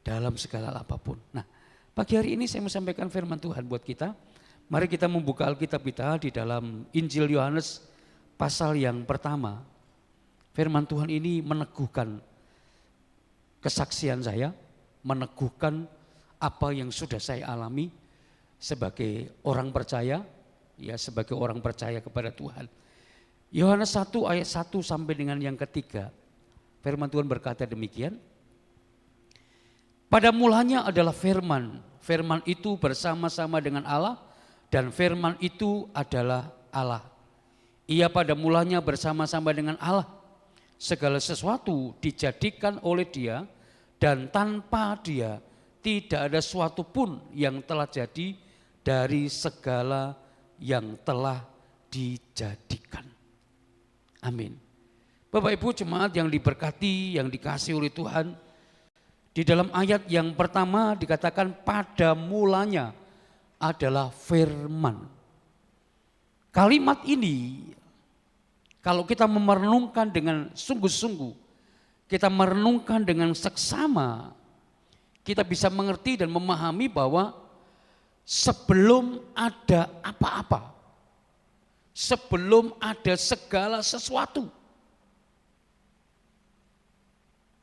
Dalam segala hal apapun. Nah, pagi hari ini saya mau sampaikan firman Tuhan buat kita. Mari kita membuka Alkitab kita di dalam Injil Yohanes pasal yang pertama. Firman Tuhan ini meneguhkan kesaksian saya, meneguhkan apa yang sudah saya alami sebagai orang percaya, ya sebagai orang percaya kepada Tuhan. Yohanes 1 ayat 1 sampai dengan yang ketiga. Firman Tuhan berkata demikian. Pada mulanya adalah firman. Firman itu bersama-sama dengan Allah dan firman itu adalah Allah. Ia pada mulanya bersama-sama dengan Allah. Segala sesuatu dijadikan oleh Dia dan tanpa Dia tidak ada suatu pun yang telah jadi dari segala yang telah dijadikan. Amin. Bapak Ibu jemaat yang diberkati, yang dikasihi oleh Tuhan. Di dalam ayat yang pertama dikatakan pada mulanya adalah firman. Kalimat ini Kalau kita merenungkan dengan sungguh-sungguh, kita merenungkan dengan seksama, kita bisa mengerti dan memahami bahwa sebelum ada apa-apa, sebelum ada segala sesuatu,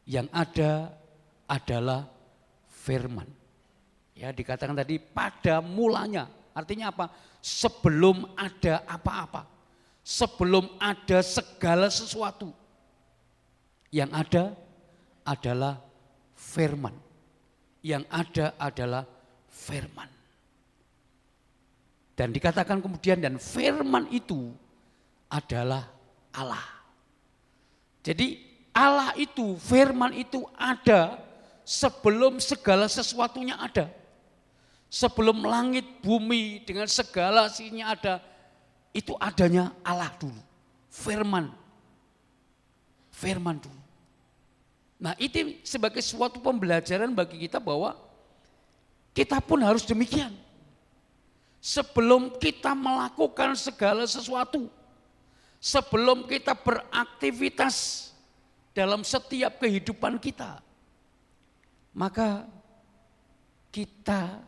yang ada adalah firman. Ya, dikatakan tadi pada mulanya, artinya apa? Sebelum ada apa-apa, sebelum ada segala sesuatu, yang ada adalah firman. Yang ada adalah firman. Dan dikatakan kemudian, dan firman itu adalah Allah. Jadi Allah itu, firman itu ada sebelum segala sesuatunya ada. Sebelum langit, bumi dengan segala isinya ada, itu adanya Allah dulu. Firman. Firman dulu. Nah, itu sebagai suatu pembelajaran bagi kita bahwa kita pun harus demikian. Sebelum kita melakukan segala sesuatu, sebelum kita beraktivitas dalam setiap kehidupan kita, maka kita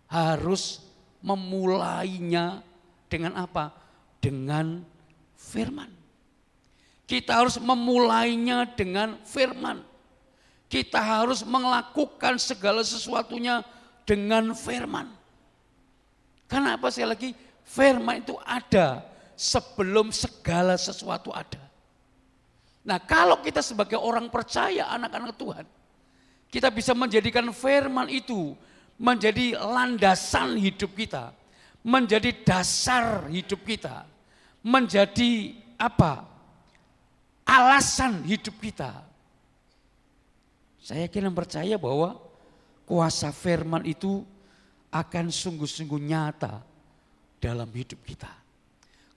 harus memulainya dengan apa? Dengan firman. Kita harus memulainya dengan firman. Kita harus melakukan segala sesuatunya dengan firman. Kenapa sekali lagi? Firman itu ada sebelum segala sesuatu ada. Nah, kalau kita sebagai orang percaya, anak-anak Tuhan, kita bisa menjadikan firman itu menjadi landasan hidup kita, menjadi dasar hidup kita, menjadi apa? Alasan hidup kita. Saya yakin dan percaya bahwa kuasa firman itu akan sungguh-sungguh nyata dalam hidup kita.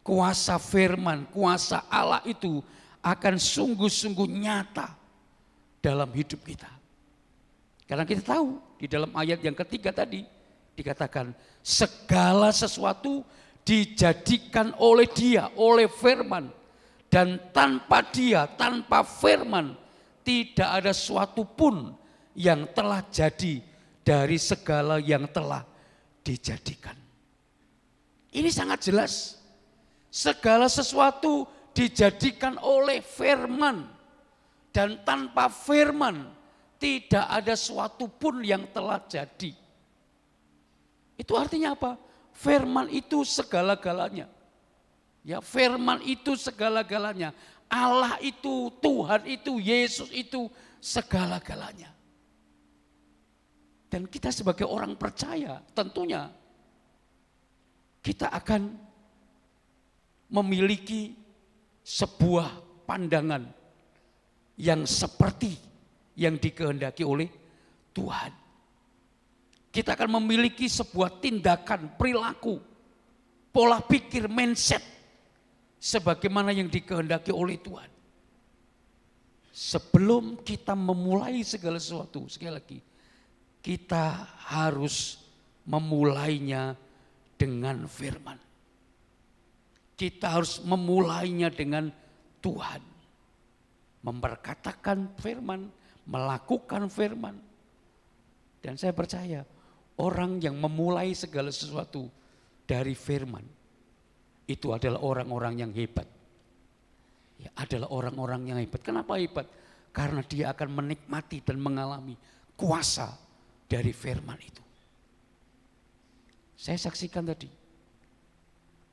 Kuasa firman, kuasa Allah itu akan sungguh-sungguh nyata dalam hidup kita. Karena kita tahu di dalam ayat yang ketiga tadi dikatakan segala sesuatu dijadikan oleh Dia, oleh firman. Dan tanpa Dia, tanpa firman, tidak ada suatu pun yang telah jadi dari segala yang telah dijadikan. Ini sangat jelas. Segala sesuatu dijadikan oleh firman. Dan tanpa firman, tidak ada suatu pun yang telah jadi. Itu artinya apa? Firman itu segala-galanya. Ya, firman itu segala-galanya. Allah itu, Tuhan itu, Yesus itu segala-galanya. Dan kita sebagai orang percaya tentunya kita akan memiliki sebuah pandangan yang seperti yang dikehendaki oleh Tuhan. Kita akan memiliki sebuah tindakan, perilaku, pola pikir, mindset sebagaimana yang dikehendaki oleh Tuhan. Sebelum kita memulai segala sesuatu, sekali lagi, kita harus memulainya dengan firman. Kita harus memulainya dengan Tuhan. Memperkatakan firman, melakukan firman. Dan saya percaya orang yang memulai segala sesuatu dari firman, itu adalah orang-orang yang hebat. Ya, adalah orang-orang yang hebat. Kenapa hebat? Karena dia akan menikmati dan mengalami kuasa dari firman itu. Saya saksikan tadi.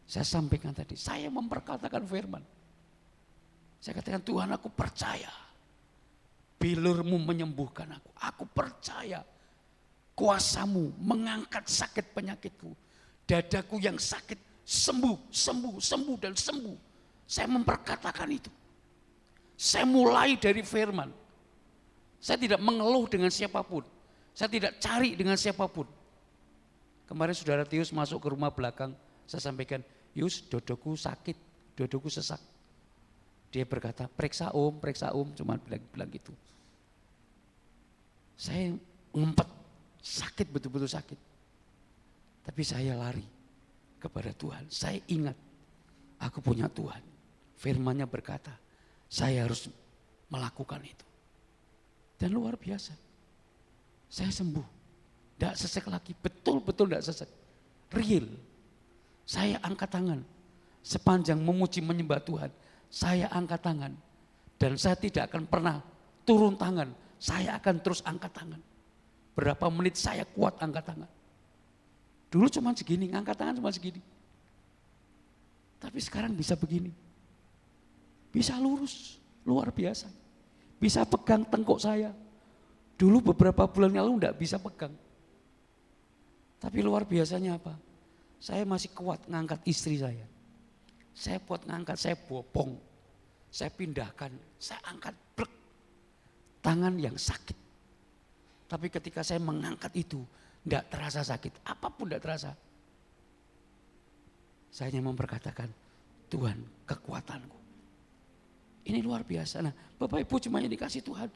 Saya sampaikan tadi. Saya memperkatakan firman. Saya katakan, Tuhan, aku percaya bilurmu menyembuhkan aku. Aku percaya kuasamu mengangkat sakit penyakitku. Dadaku yang sakit sembuh, sembuh, sembuh dan sembuh. Saya memperkatakan itu. Saya mulai dari firman. Saya tidak mengeluh dengan siapapun. Saya tidak cari dengan siapapun. Kemarin saudara Tius masuk ke rumah belakang. Saya sampaikan, Yus, dodoku sakit, dodoku sesak. Dia berkata, periksa om, cuma bilang gitu. Saya ngumpet, sakit, betul-betul sakit. Tapi saya lari kepada Tuhan. Saya ingat, aku punya Tuhan. Firman-Nya berkata, saya harus melakukan itu. Dan luar biasa. Saya sembuh. Tidak sesek lagi, betul-betul tidak sesek. Real. Saya angkat tangan. Sepanjang memuji menyembah Tuhan, saya angkat tangan. Dan saya tidak akan pernah turun tangan. Saya akan terus angkat tangan. Berapa menit saya kuat angkat tangan. Dulu cuma segini, angkat tangan cuma segini. Tapi sekarang bisa begini. Bisa lurus, luar biasa. Bisa pegang tengkuk saya. Dulu beberapa bulan lalu enggak bisa pegang. Tapi luar biasanya apa? Saya masih kuat ngangkat istri saya. Saya kuat ngangkat, saya bopong. Saya pindahkan, saya angkat brek. Tangan yang sakit. Tapi ketika saya mengangkat itu, enggak terasa sakit, apapun enggak terasa. Saya hanya memperkatakan, Tuhan kekuatanku. Ini luar biasa. Nah, Bapak Ibu cuma yang dikasih Tuhan.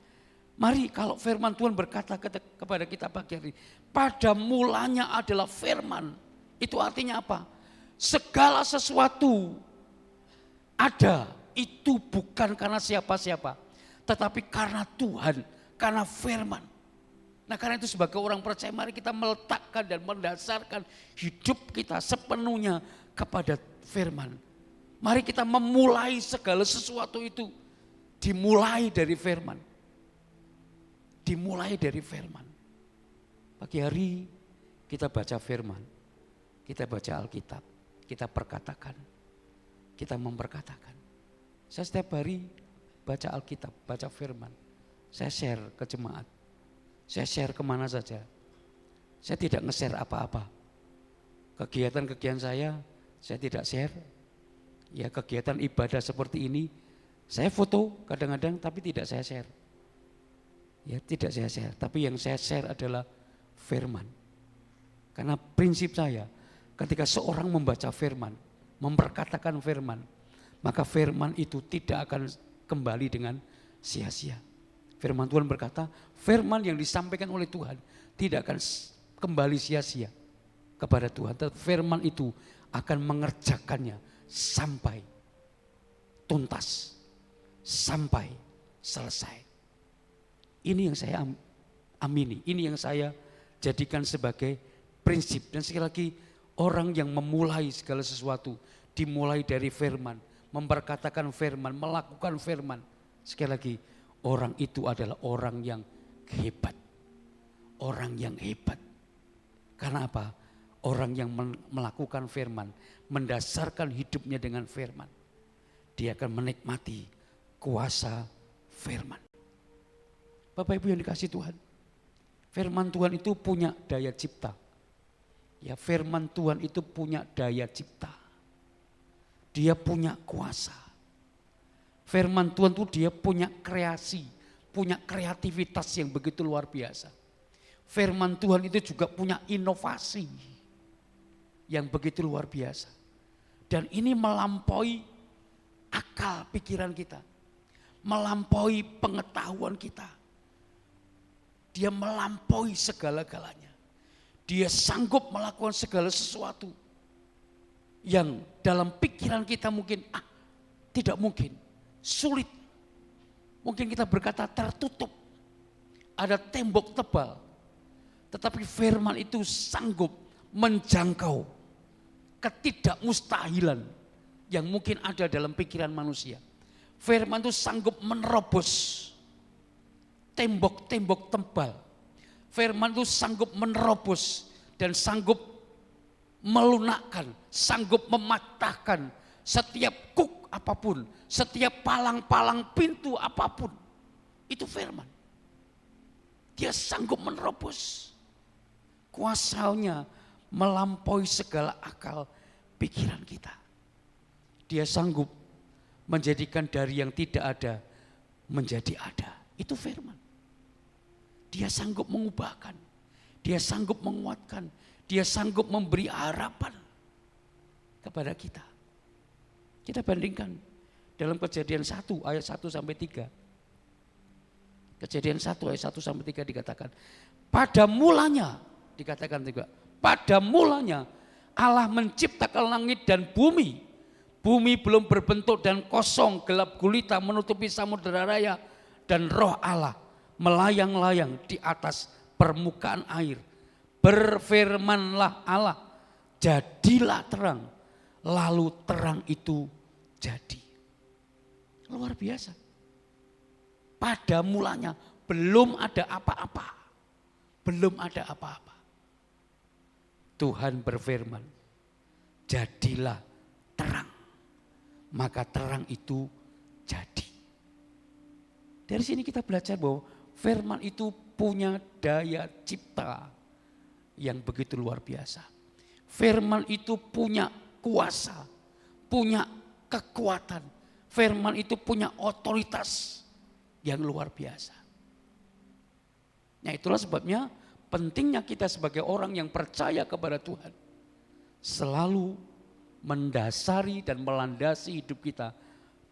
Mari kalau firman Tuhan berkata kepada kita pagi hari, pada mulanya adalah firman. Itu artinya apa? Segala sesuatu ada, itu bukan karena siapa-siapa. Tetapi karena Tuhan, karena firman. Nah karena itu sebagai orang percaya mari kita meletakkan dan mendasarkan hidup kita sepenuhnya kepada firman. Mari kita memulai segala sesuatu itu dimulai dari firman. Dimulai dari firman. Pagi hari kita baca firman, kita baca Alkitab, kita perkatakan, kita memperkatakan. Saya setiap hari baca Alkitab, baca firman. Saya share ke jemaat, saya share kemana saja. Saya tidak nge-share apa-apa. Kegiatan-kegiatan saya tidak share. Ya kegiatan ibadah seperti ini, saya foto kadang-kadang tapi tidak saya share. Ya tidak saya share, tapi yang saya share adalah firman. Karena prinsip saya, ketika seorang membaca firman, memperkatakan firman, maka firman itu tidak akan kembali dengan sia-sia. Firman Tuhan berkata, firman yang disampaikan oleh Tuhan tidak akan kembali sia-sia kepada Tuhan. Tetapi firman itu akan mengerjakannya sampai tuntas, sampai selesai. Ini yang saya amini, ini yang saya jadikan sebagai prinsip. Dan sekali lagi orang yang memulai segala sesuatu dimulai dari firman, memperkatakan firman, melakukan firman. Sekali lagi orang itu adalah orang yang hebat. Orang yang hebat. Karena apa? Orang yang melakukan firman, mendasarkan hidupnya dengan firman. Dia akan menikmati kuasa firman. Bapak Ibu yang dikasih Tuhan, firman Tuhan itu punya daya cipta. Ya, firman Tuhan itu punya daya cipta. Dia punya kuasa. Firman Tuhan itu dia punya kreasi, punya kreativitas yang begitu luar biasa. Firman Tuhan itu juga punya inovasi yang begitu luar biasa. Dan ini melampaui akal pikiran kita, melampaui pengetahuan kita. Dia melampaui segala-galanya. Dia sanggup melakukan segala sesuatu yang dalam pikiran kita mungkin tidak mungkin, sulit. Mungkin kita berkata tertutup, ada tembok tebal. Tetapi firman itu sanggup menjangkau ketidakmustahilan yang mungkin ada dalam pikiran manusia. Firman itu sanggup menerobos tembok-tembok tebal. Firman itu sanggup menerobos dan sanggup melunakkan, sanggup mematahkan setiap kuk apapun, setiap palang-palang pintu apapun. Itu firman. Dia sanggup menerobos. Kuasanya melampaui segala akal pikiran kita. Dia sanggup menjadikan dari yang tidak ada menjadi ada. Itu firman. Dia sanggup mengubahkan, dia sanggup menguatkan, dia sanggup memberi harapan kepada kita. Kita bandingkan dalam Kejadian 1 ayat 1 sampai 3. Kejadian 1 ayat 1 sampai 3 dikatakan, pada mulanya dikatakan juga, pada mulanya Allah menciptakan langit dan bumi. Bumi belum berbentuk dan kosong, gelap gulita menutupi samudera raya, dan roh Allah melayang-layang di atas permukaan air. Berfirmanlah Allah, jadilah terang, lalu terang itu jadi. Luar biasa. Pada mulanya belum ada apa-apa. Belum ada apa-apa. Tuhan berfirman, jadilah terang. Maka terang itu jadi. Dari sini kita belajar bahwa firman itu punya daya cipta yang begitu luar biasa. Firman itu punya kuasa, punya kekuatan. Firman itu punya otoritas yang luar biasa. Nah, itulah sebabnya pentingnya kita sebagai orang yang percaya kepada Tuhan selalu mendasari dan melandasi hidup kita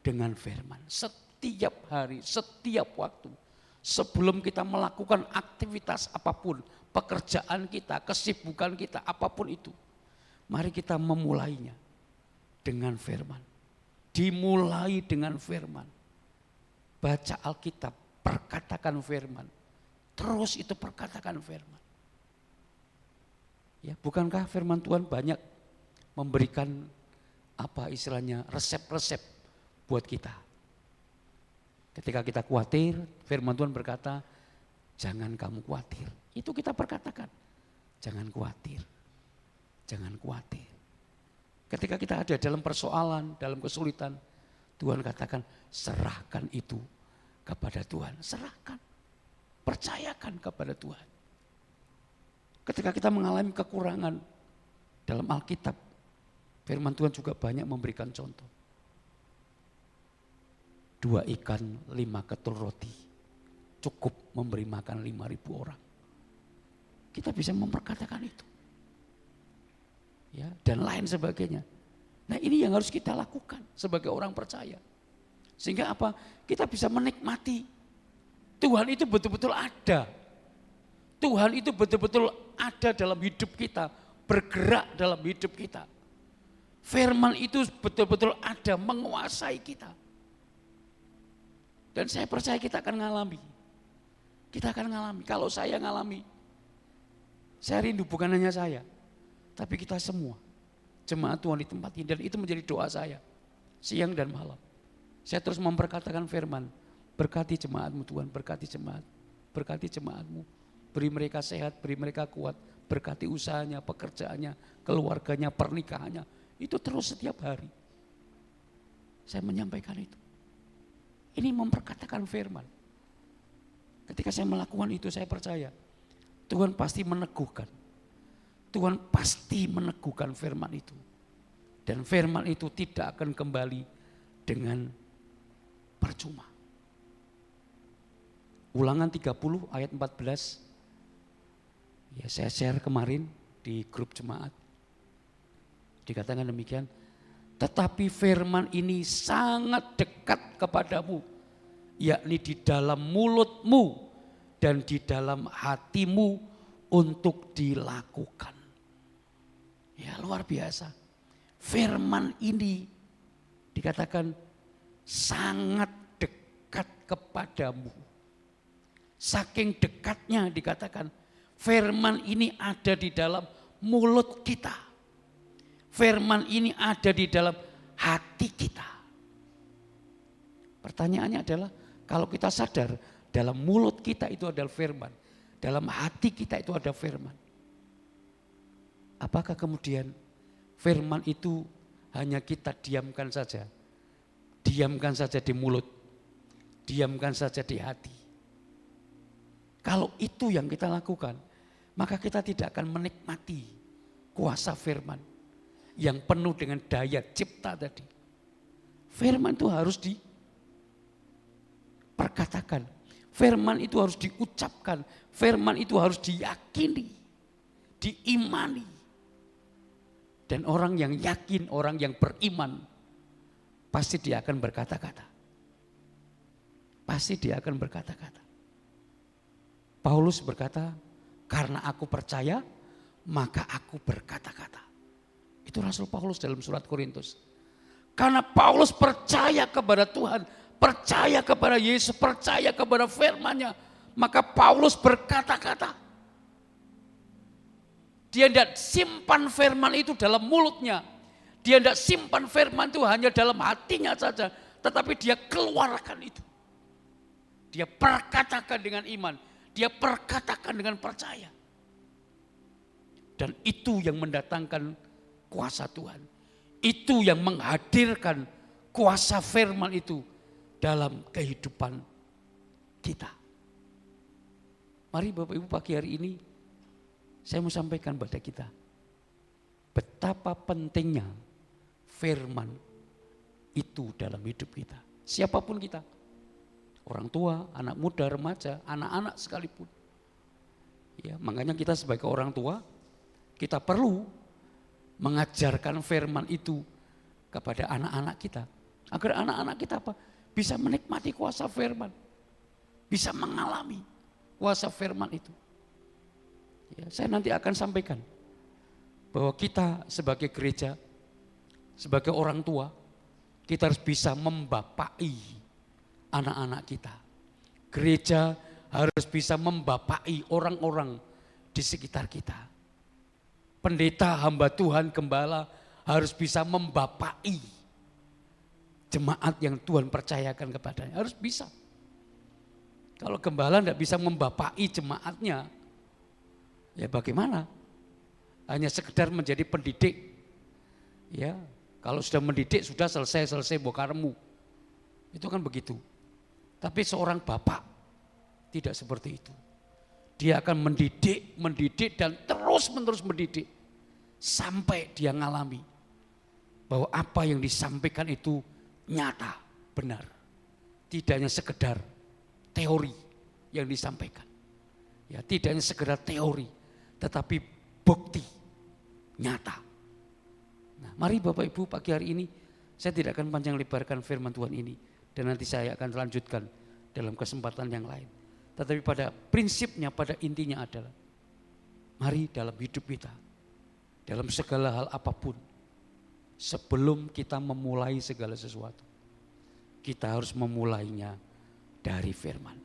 dengan firman. Setiap hari, setiap waktu. Sebelum kita melakukan aktivitas apapun, pekerjaan kita, kesibukan kita, apapun itu. Mari kita memulainya dengan firman. Dimulai dengan firman. Baca Alkitab, perkatakan firman. Terus itu perkatakan firman. Ya, bukankah firman Tuhan banyak memberikan apa istilahnya resep-resep buat kita. Ketika kita khawatir, firman Tuhan berkata, jangan kamu khawatir. Itu kita perkatakan, jangan khawatir, jangan khawatir. Ketika kita ada dalam persoalan, dalam kesulitan, Tuhan katakan, serahkan itu kepada Tuhan. Serahkan, percayakan kepada Tuhan. Ketika kita mengalami kekurangan dalam Alkitab, firman Tuhan juga banyak memberikan contoh. 2 ikan 5 ketul roti cukup memberi makan 5.000 orang. Kita bisa memperkatakan itu. Ya, dan lain sebagainya. Nah, ini yang harus kita lakukan sebagai orang percaya. Sehingga apa? Kita bisa menikmati Tuhan itu betul-betul ada. Tuhan itu betul-betul ada dalam hidup kita, bergerak dalam hidup kita. Firman itu betul-betul ada menguasai kita. Dan saya percaya kita akan ngalami. Kita akan ngalami. Kalau saya ngalami, saya rindu bukan hanya saya, tapi kita semua. Jemaat Tuhan di tempat ini, dan itu menjadi doa saya. Siang dan malam. Saya terus memperkatakan firman. Berkati jemaatmu Tuhan, berkati jemaat. Berkati jemaatmu. Beri mereka sehat, beri mereka kuat. Berkati usahanya, pekerjaannya, keluarganya, pernikahannya. Itu terus setiap hari. Saya menyampaikan itu. Ini memperkatakan firman. Ketika saya melakukan itu, saya percaya Tuhan pasti meneguhkan. Tuhan pasti meneguhkan firman itu. Dan firman itu tidak akan kembali dengan percuma. Ulangan 30 ayat 14. Ya, saya share kemarin di grup jemaat. Dikatakan demikian, tetapi firman ini sangat dekat kepadamu, yakni di dalam mulutmu dan di dalam hatimu untuk dilakukan. Ya, luar biasa. Firman ini dikatakan sangat dekat kepadamu. Saking dekatnya dikatakan firman ini ada di dalam mulut kita. Firman ini ada di dalam hati kita. Pertanyaannya adalah, kalau kita sadar dalam mulut kita itu adalah firman, dalam hati kita itu ada firman, apakah kemudian firman itu hanya kita diamkan saja? Diamkan saja di mulut, diamkan saja di hati. Kalau itu yang kita lakukan, maka kita tidak akan menikmati kuasa firman yang penuh dengan daya cipta tadi. Firman itu harus diperkatakan. Firman itu harus diucapkan. Firman itu harus diyakini, diimani. Dan orang yang yakin, orang yang beriman, pasti dia akan berkata-kata. Pasti dia akan berkata-kata. Paulus berkata, karena aku percaya, maka aku berkata-kata. Itu Rasul Paulus dalam surat Korintus. Karena Paulus percaya kepada Tuhan, percaya kepada Yesus, percaya kepada firman-Nya. Maka Paulus berkata-kata. Dia tidak simpan firman itu dalam mulutnya. Dia tidak simpan firman itu hanya dalam hatinya saja. Tetapi dia keluarkan itu. Dia perkatakan dengan iman. Dia perkatakan dengan percaya. Dan itu yang mendatangkan kuasa Tuhan. Itu yang menghadirkan kuasa firman itu dalam kehidupan kita. Mari Bapak Ibu, pagi hari ini saya mau sampaikan pada kita betapa pentingnya firman itu dalam hidup kita. Siapapun kita, orang tua, anak muda, remaja, anak-anak sekalipun. Ya, makanya kita sebagai orang tua, kita perlu mengajarkan firman itu kepada anak-anak kita. Agar anak-anak kita apa? Bisa menikmati kuasa firman. Bisa mengalami kuasa firman itu. Ya, saya nanti akan sampaikan bahwa kita sebagai gereja, sebagai orang tua, kita harus bisa membapai anak-anak kita. Gereja harus bisa membapai orang-orang di sekitar kita. Pendeta, hamba Tuhan, gembala harus bisa membapai jemaat yang Tuhan percayakan kepadanya. Harus bisa. Kalau gembala tidak bisa membapai jemaatnya, ya bagaimana? Hanya sekedar menjadi pendidik. Ya, kalau sudah mendidik sudah selesai bokarmu. Itu kan begitu. Tapi seorang bapak tidak seperti itu. Dia akan mendidik dan terus-menerus mendidik. Sampai dia ngalami bahwa apa yang disampaikan itu nyata, benar. Tidak hanya sekedar teori yang disampaikan. Ya, tidak hanya sekedar teori, tetapi bukti nyata. Nah, mari Bapak Ibu, pagi hari ini saya tidak akan panjang lebarkan firman Tuhan ini. Dan nanti saya akan lanjutkan dalam kesempatan yang lain. Tetapi pada prinsipnya, pada intinya adalah mari dalam hidup kita, dalam segala hal apapun, sebelum kita memulai segala sesuatu, kita harus memulainya dari firman.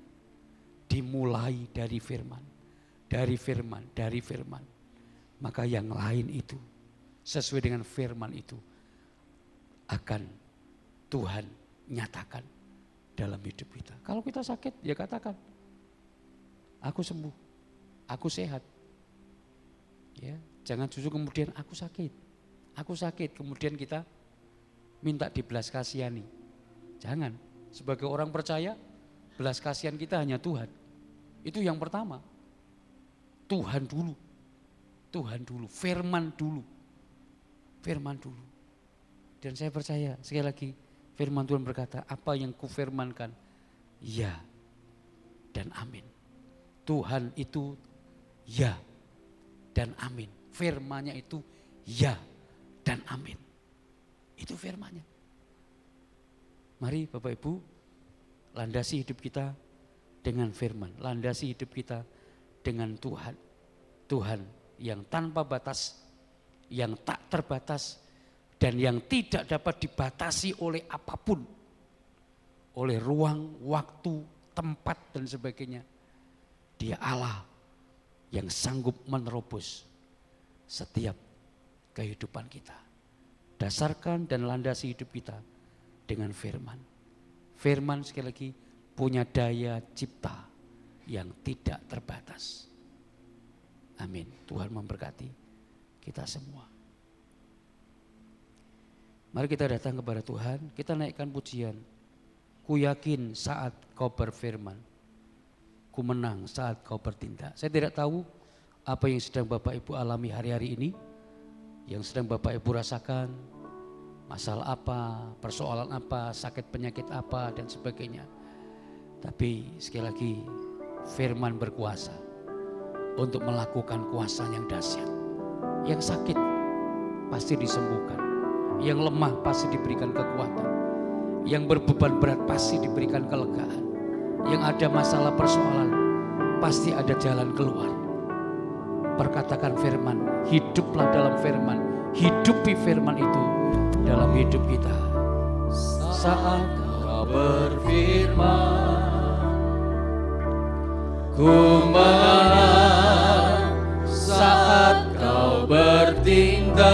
Dimulai dari firman, dari firman, dari firman. Maka yang lain itu sesuai dengan firman itu akan Tuhan nyatakan dalam hidup kita. Kalau kita sakit, ya katakan, aku sembuh, aku sehat. Ya, jangan justru kemudian aku sakit, kemudian kita minta dibelas kasihani. Jangan. Sebagai orang percaya, belas kasihan kita hanya Tuhan. Itu yang pertama. Tuhan dulu, firman dulu. Dan saya percaya, sekali lagi, firman Tuhan berkata, apa yang kufirmankan, ya dan amin. Tuhan itu ya dan amin. Firman-Nya itu ya dan amin. Itu firman-Nya. Mari Bapak Ibu, landasi hidup kita dengan firman. Landasi hidup kita dengan Tuhan. Tuhan yang tanpa batas, yang tak terbatas, dan yang tidak dapat dibatasi oleh apapun. Oleh ruang, waktu, tempat dan sebagainya. Dia Allah yang sanggup menerobos setiap kehidupan kita. Dasarkan dan landasi hidup kita dengan firman. Firman sekali lagi punya daya cipta yang tidak terbatas. Amin. Tuhan memberkati kita semua. Mari kita datang kepada Tuhan, kita naikkan pujian. Ku yakin saat kau berfirman, ku menang saat kau bertindak. Saya tidak tahu apa yang sedang Bapak Ibu alami hari-hari ini, yang sedang Bapak Ibu rasakan, masalah apa, persoalan apa, sakit penyakit apa dan sebagainya. Tapi sekali lagi firman berkuasa untuk melakukan kuasa yang dahsyat. Yang sakit pasti disembuhkan, yang lemah pasti diberikan kekuatan, yang berbeban berat pasti diberikan kelegaan, yang ada masalah persoalan pasti ada jalan keluar. Perkatakan firman, hiduplah dalam firman, hidupi firman itu dalam hidup kita. saat Kau berfirman. Ku mengenal saat Kau bertindak.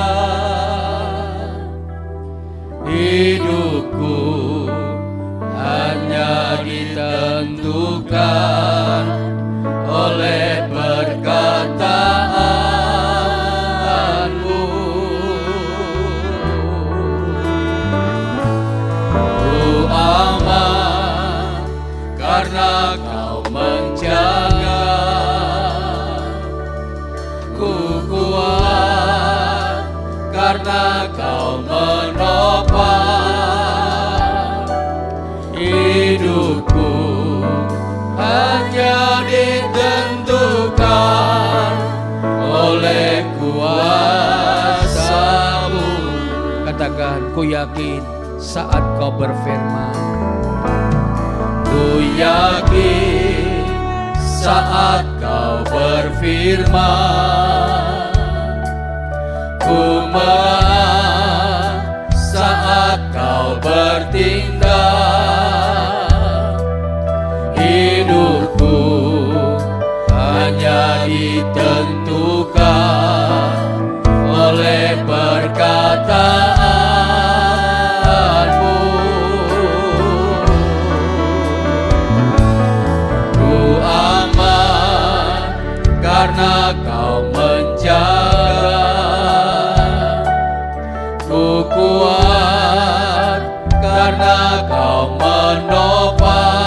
Hidupku hanya ditentukan oleh perkataanmu. Ku aman karena Kau menjaga. Ku kuat karena Kau menopang. Hidupku hanya ditentukan oleh kuasa-Mu. Katakan, ku yakin saat Kau berfirman. Ku yakin saat Kau berfirman. Ku mengenal saat Kau bertindak. Hidupku hanya ditentukan oleh perkataanmu. Ku aman karena Kau menjaga. Ku kuat karena Kau menopang.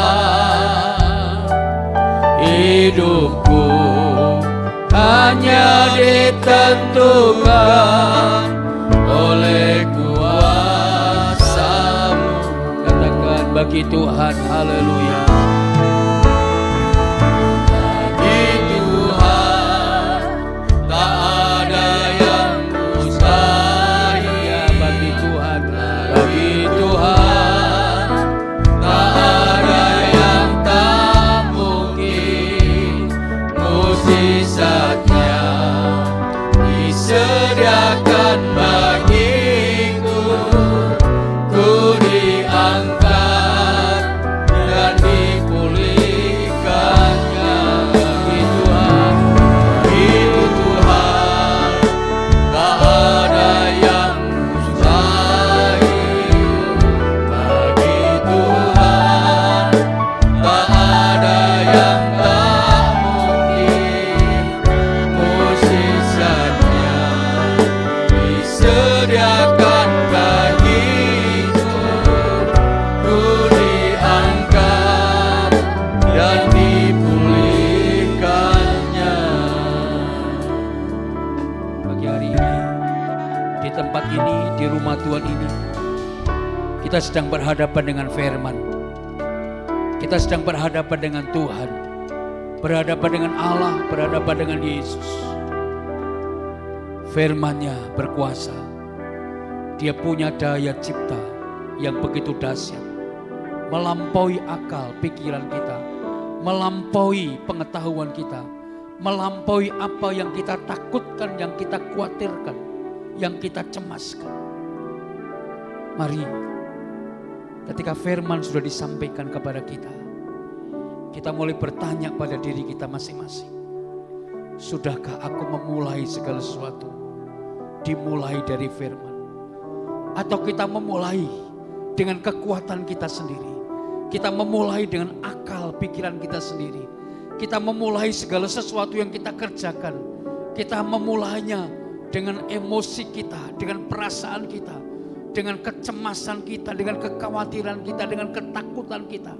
Hidupku hanya ditentukan oleh kuasa-Mu. Katakan, bagi Tuhan, haleluya. Bagi Tuhan tak ada yang mustahil. Bagi Tuhan, bagi Tuhan tak ada yang tak mungkin. Mukjizatnya disediakan bagiku. Ku diangkat dan dipulihkannya. Bagi Tuhan, itu Tuhan tak ada yang mustahil. Bagi Tuhan tak ada yang tak mungkin. Mukjizatnya disediakan bagiku. Ku diangkat dan dipulihkannya. Pagi hari ini, di tempat ini, di rumah Tuhan ini, kita sedang berhadapan dengan firman. Kita sedang berhadapan dengan Tuhan, berhadapan dengan Allah, berhadapan dengan Yesus. Firman-Nya berkuasa. Dia punya daya cipta yang begitu dahsyat, melampaui akal pikiran kita, melampaui pengetahuan kita, melampaui apa yang kita takutkan, yang kita khawatirkan, yang kita cemaskan. Mari, ketika firman sudah disampaikan kepada kita mulai bertanya pada diri kita masing-masing. Sudahkah aku memulai segala sesuatu dimulai dari firman? Atau kita memulai dengan kekuatan kita sendiri? Kita memulai dengan akal pikiran kita sendiri? Kita memulai segala sesuatu yang kita kerjakan, kita memulainya dengan emosi kita, dengan perasaan kita, dengan kecemasan kita, dengan kekhawatiran kita, dengan ketakutan kita.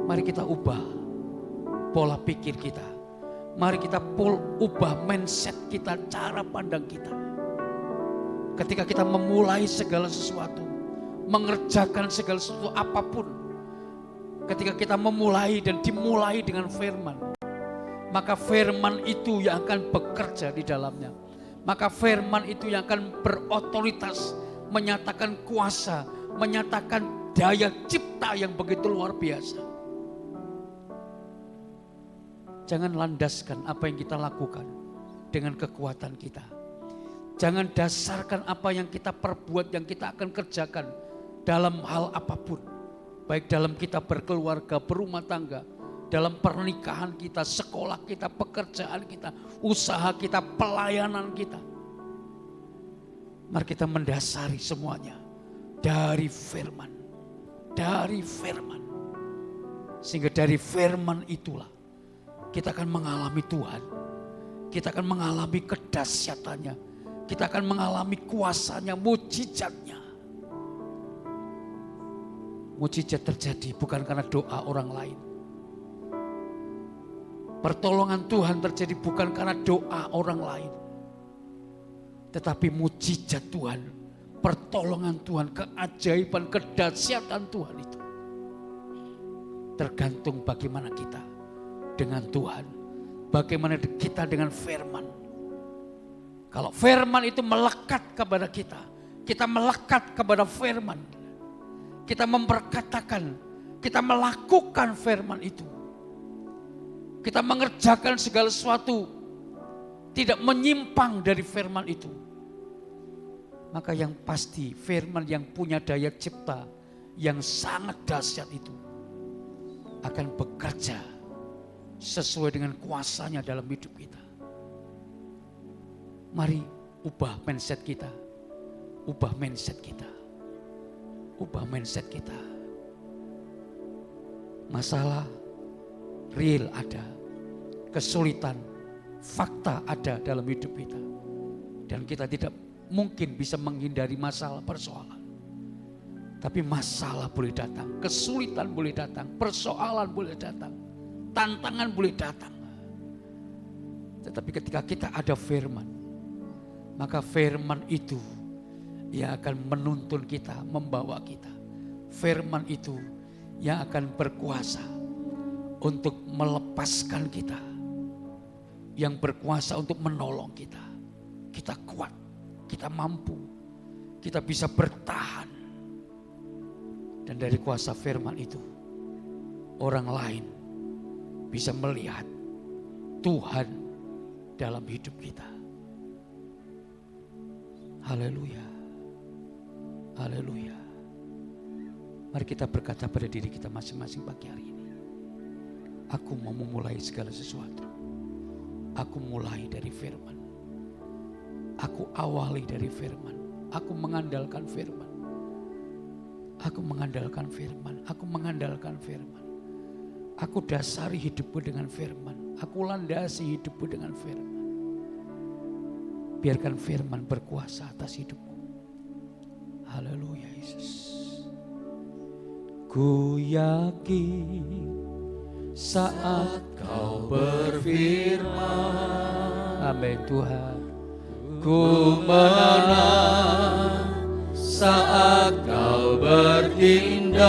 Mari kita ubah pola pikir kita. Mari kita ubah mindset kita, cara pandang kita. Ketika kita memulai segala sesuatu, mengerjakan segala sesuatu apapun, ketika kita memulai dan dimulai dengan firman, maka firman itu yang akan bekerja di dalamnya. Maka firman itu yang akan berotoritas, menyatakan kuasa, menyatakan daya cipta yang begitu luar biasa. Jangan landaskan apa yang kita lakukan dengan kekuatan kita. Jangan dasarkan apa yang kita perbuat, yang kita akan kerjakan dalam hal apapun. Baik dalam kita berkeluarga, berumah tangga, dalam pernikahan kita, sekolah kita, pekerjaan kita, usaha kita, pelayanan kita. Mari kita mendasari semuanya dari firman. Dari firman. Sehingga dari firman itulah kita akan mengalami Tuhan. Kita akan mengalami kedahsyatannya. Kita akan mengalami kuasanya, mujizatnya. Mujizat terjadi bukan karena doa orang lain. Pertolongan Tuhan terjadi bukan karena doa orang lain. Tetapi mujizat Tuhan, pertolongan Tuhan, keajaiban, kedahsyatan Tuhan itu. Tergantung bagaimana kita dengan Tuhan. Bagaimana kita dengan firman. Kalau firman itu melekat kepada kita melekat kepada firman. Kita memperkatakan, kita melakukan firman itu. Kita mengerjakan segala sesuatu, tidak menyimpang dari firman itu. Maka yang pasti firman yang punya daya cipta, yang sangat dahsyat itu, akan bekerja sesuai dengan kuasanya dalam hidup kita. Mari ubah mindset kita. Ubah mindset kita. Ubah mindset kita. Masalah real ada. Kesulitan, fakta ada dalam hidup kita. Dan kita tidak mungkin bisa menghindari masalah persoalan. Tapi masalah boleh datang, kesulitan boleh datang, persoalan boleh datang, tantangan boleh datang. Tetapi ketika kita ada firman, maka firman itu yang akan menuntun kita, membawa kita. Firman itu yang akan berkuasa untuk melepaskan kita. Yang berkuasa untuk menolong kita. Kita kuat, kita mampu, kita bisa bertahan. Dan dari kuasa firman itu, orang lain bisa melihat Tuhan dalam hidup kita. Haleluya. Haleluya. Mari kita berkata pada diri kita masing-masing pagi hari ini. Aku mau memulai segala sesuatu. Aku mulai dari firman. Aku awali dari firman. Aku mengandalkan firman. Aku mengandalkan firman. Aku mengandalkan firman. Aku dasari hidupku dengan firman. Aku landasi hidupku dengan firman. Biarkan firman berkuasa atas hidupku. Haleluya Yesus. Ku yakin saat kau berfirman. Amin Tuhan. Ku menang saat kau bertindak.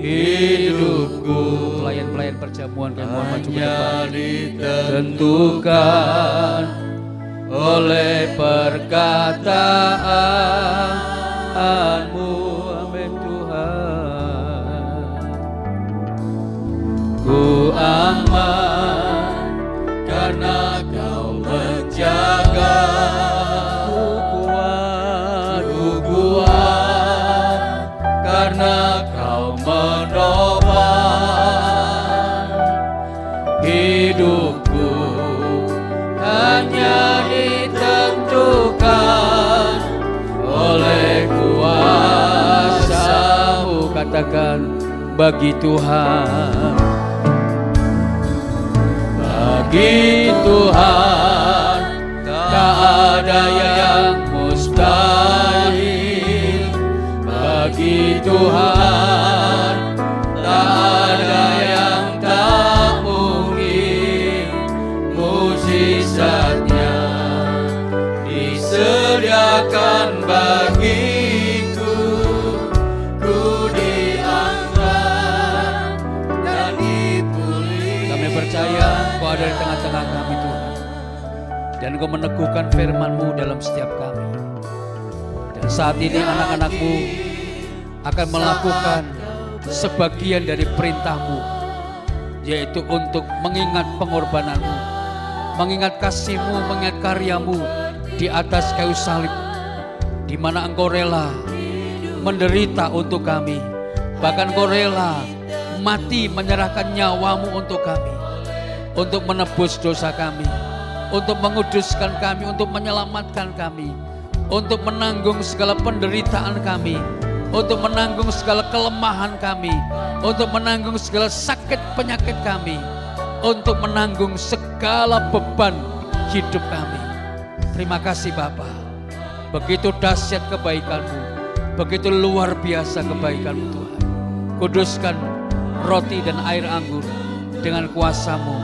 Hidupku pelayan-pelayan perjamuan yang mohon maju ke depan ditentukan oleh perkataanmu. Amin Tuhan. Ku aman karena kau menjaga. Ku kuat karena kau menopang hidupku. Hanya ditentukan oleh kuasa-Mu. Katakan bagi Tuhan. Bagi Tuhan tak ada yang mustahil. Bagi Tuhan tak ada yang tak mungkin. Mujizatnya disediakan bagiku. Ku diangkat dan dipulihkan. Kami percaya Kau ada di tengah-tengah kami Tuhan. Dan Kau meneguhkan firman-Mu dalam setiap kami. Dan saat ini anak-anak-Mu akan melakukan sebagian dari perintah-Mu, yaitu untuk mengingat pengorbanan-Mu, mengingat kasih-Mu, mengingat karya-Mu di atas kayu salib, di mana Engkau rela menderita untuk kami, bahkan Engkau rela mati menyerahkan nyawa-Mu untuk kami, untuk menebus dosa kami, untuk menguduskan kami, untuk menyelamatkan kami, untuk menanggung segala penderitaan kami, untuk menanggung segala kelemahan kami, untuk menanggung segala sakit penyakit kami, untuk menanggung segala beban hidup kami. Terima kasih Bapa. Begitu dahsyat kebaikan-Mu, begitu luar biasa kebaikan-Mu Tuhan. Kuduskan roti dan air anggur dengan kuasa-Mu.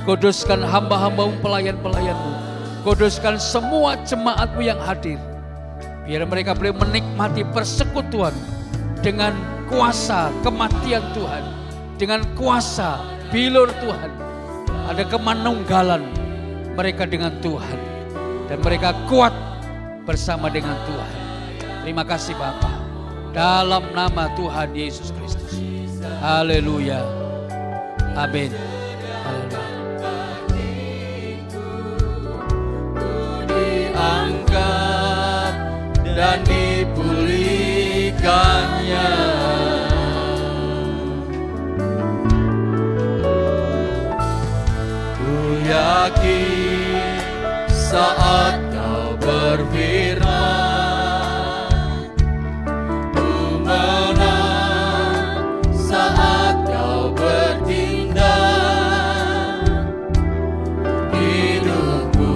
Kuduskan hamba-hamba-Mu, pelayan-pelayan-Mu. Kuduskan semua jemaat-Mu yang hadir. Biar mereka boleh menikmati persekutuan dengan kuasa kematian Tuhan, dengan kuasa bilur Tuhan. Ada kemanunggalan mereka dengan Tuhan, dan mereka kuat bersama dengan Tuhan. Terima kasih Bapa, dalam nama Tuhan Yesus Kristus. Haleluya. Amin. Haleluya. Diangkat dan dipulihkannya. Ku yakin saat Kau berfirman, ku menang saat Kau bertindak. Hidupku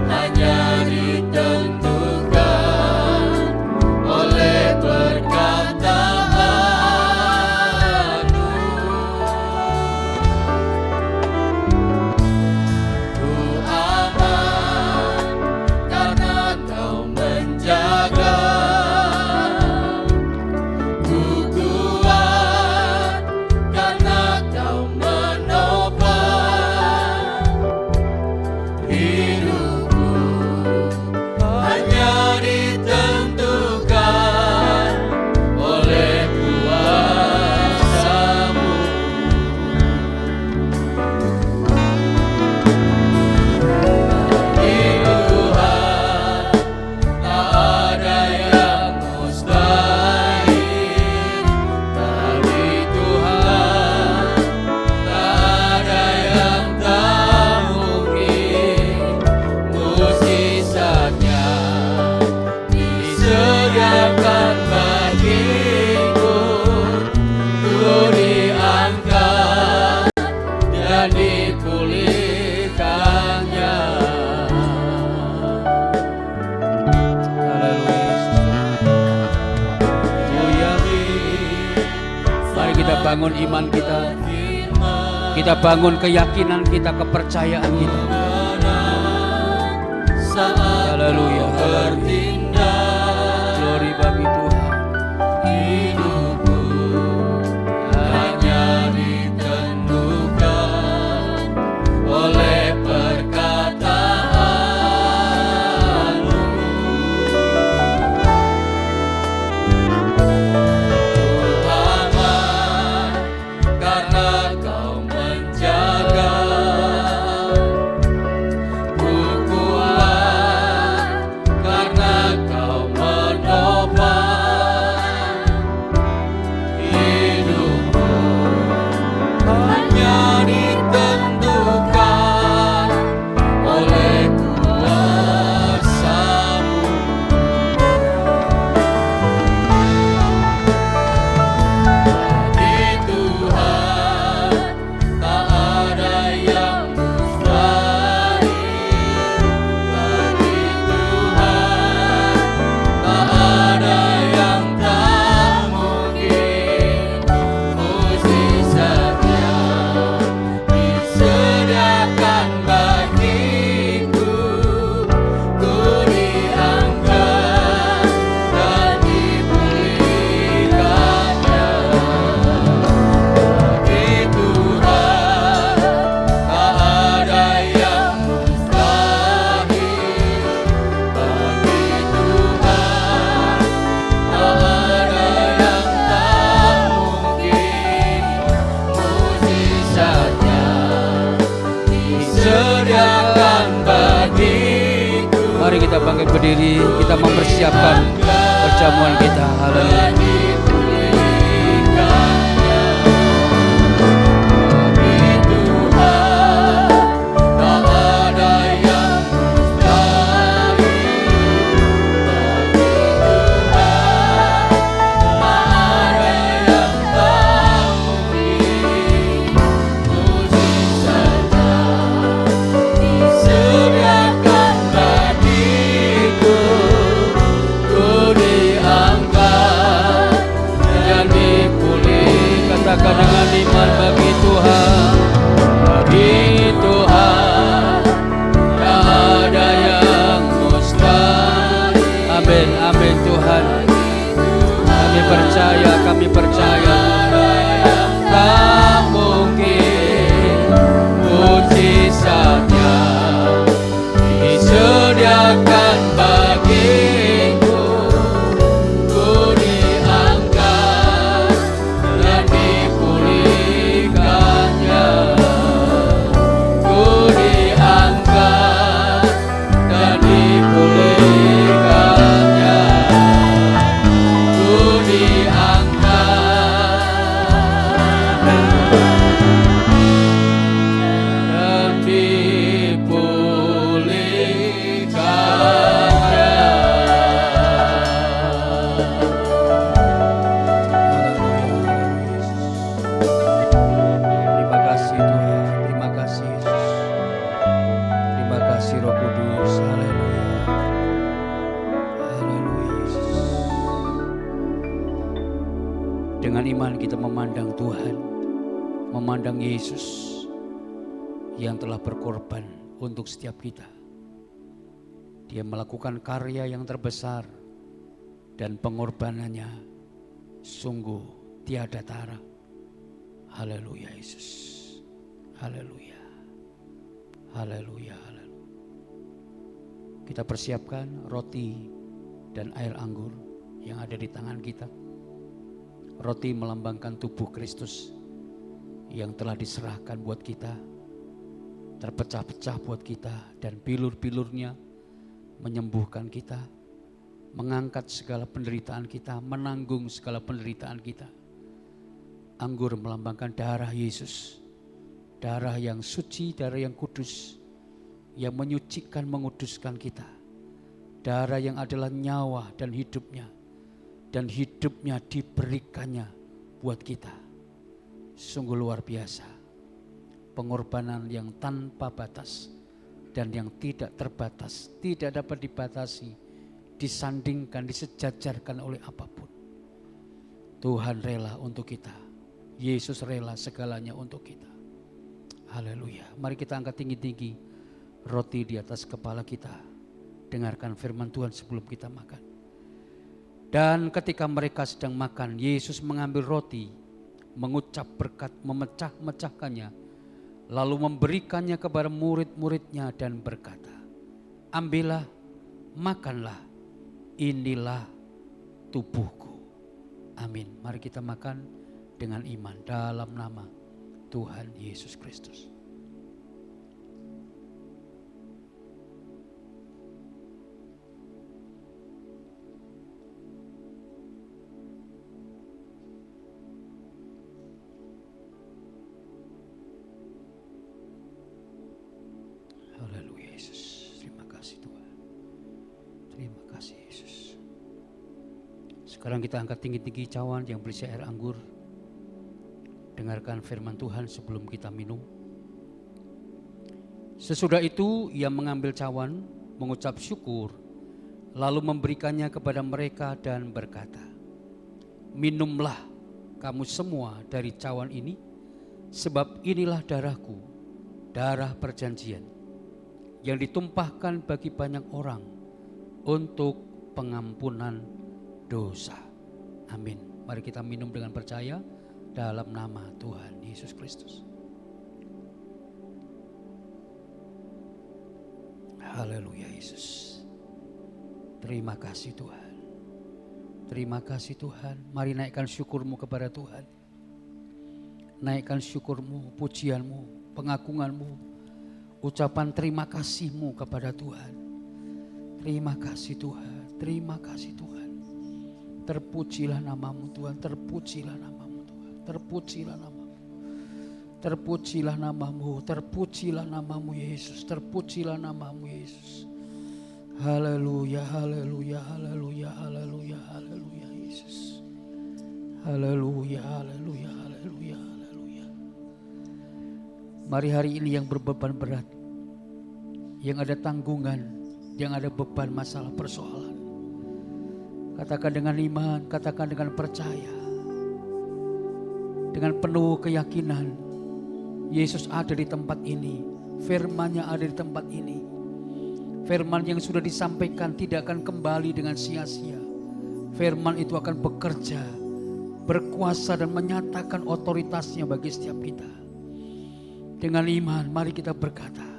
hanya ditentukan oleh perkataan-Mu. Ku aman karena Kau menjaga. Ku kuat karena Kau menopang. Hidupku hanya ditentukan oleh kuasa-Mu. Di Tuhan tak ada yang mustahil. Bagi Tuhan tak ada yang tak mungkin. Mukjizatnya disediakan bagiku. Ku diangkat dan dipulihkannya. Mari kita bangun iman kita. Kita bangun keyakinan kita, kepercayaan kita. Haleluya. Glory bagi Tuhan. Hidupku hanya ditentukan oleh perkataan-Mu. Ku aman karena Kau menjaga. Ku kuat karena Kau menopang. Hidupku hanya ditentukan oleh kuasa-Mu. Di Tuhan disediakan bagiku. Mari kita bangkit berdiri, kita mempersiapkan perjamuan kita. Haleluya. Dengan iman bagi Tuhan, tak ada yang mustahil. Amin, amin Tuhan. Kami percaya tak mungkin mujizatnya disediakan bagiku. Ku diangkat dan dipulihkannya. Ku diangkat dan dipulihkannya. Ku diangkat dan Terima kasih Tuhan, terima kasih Yesus. Terima kasih Roh Kudus. Haleluya. Haleluya Yesus. Dengan iman kita memandang Tuhan, memandang Yesus yang telah berkorban untuk setiap kita. Dia melakukan karya yang terbesar dan pengorbanannya sungguh tiada tara. Haleluya Yesus. Haleluya. Haleluya. Haleluya. Kita persiapkan roti dan air anggur yang ada di tangan kita. Roti melambangkan tubuh Kristus yang telah diserahkan buat kita, terpecah-pecah buat kita, dan bilur-bilurnya menyembuhkan kita, mengangkat segala penderitaan kita, menanggung segala penderitaan kita. Anggur melambangkan darah Yesus, darah yang suci, darah yang kudus, yang menyucikan, menguduskan kita. Darah yang adalah nyawa dan hidupnya diberikannya buat kita. Sungguh luar biasa, pengorbanan yang tanpa batas dan yang tidak terbatas, tidak dapat dibatasi, disandingkan, disejajarkan oleh apapun. Tuhan rela untuk kita. Yesus rela segalanya untuk kita. Haleluya. Mari kita angkat tinggi-tinggi roti di atas kepala kita. Dengarkan firman Tuhan sebelum kita makan. Dan ketika mereka sedang makan, Yesus mengambil roti, mengucap berkat, memecah-mecahkannya, lalu memberikannya kepada murid-muridnya dan berkata, ambillah, makanlah, inilah tubuhku. Amin. Mari kita makan dengan iman dalam nama Tuhan Yesus Kristus. Haleluya Yesus. Terima kasih Tuhan. Terima kasih Yesus. Sekarang kita angkat tinggi-tinggi cawan yang berisi air anggur. Dengarkan firman Tuhan sebelum kita minum. Sesudah itu ia mengambil cawan, mengucap syukur, lalu memberikannya kepada mereka dan berkata, minumlah kamu semua dari cawan ini, sebab inilah darahku, darah perjanjian, yang ditumpahkan bagi banyak orang untuk pengampunan dosa. Amin. Mari kita minum dengan percaya dalam nama Tuhan Yesus Kristus. Haleluya Yesus. Terima kasih Tuhan. Terima kasih Tuhan. Mari naikkan syukurmu kepada Tuhan. Naikkan syukurmu, pujianmu, pengagunganmu ucapan terima kasih-Mu kepada Tuhan. Terima kasih Tuhan, terima kasih Tuhan. Terpujilah nama-Mu Tuhan, terpujilah nama-Mu Tuhan, terpujilah nama-Mu. Terpujilah nama-Mu, terpujilah nama-Mu Yesus, terpujilah nama-Mu Yesus. Haleluya, haleluya, haleluya, haleluya, haleluya Yesus. Haleluya, haleluya, haleluya, haleluya. Mari hari ini yang berbeban berat, yang ada tanggungan, yang ada beban masalah persoalan, katakan dengan iman, katakan dengan percaya, dengan penuh keyakinan, Yesus ada di tempat ini, firman-Nya ada di tempat ini. Firman yang sudah disampaikan tidak akan kembali dengan sia-sia. Firman itu akan bekerja, berkuasa dan menyatakan otoritasnya bagi setiap kita. Dengan iman mari kita berkata,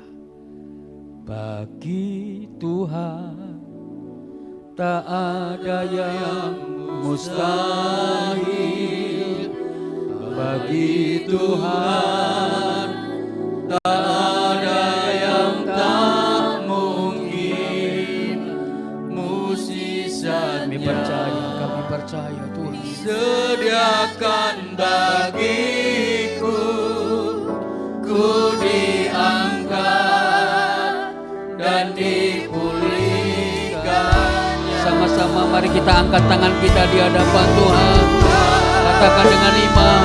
bagi Tuhan tak ada yang mustahil. Bagi Tuhan tak ada yang tak mungkin. Mukjizatnya kami percaya Tuhan sediakan bagiku, ku diangkat dan dipulihkan. Sama-sama mari kita angkat tangan kita di hadapan Tuhan. Katakan dengan iman.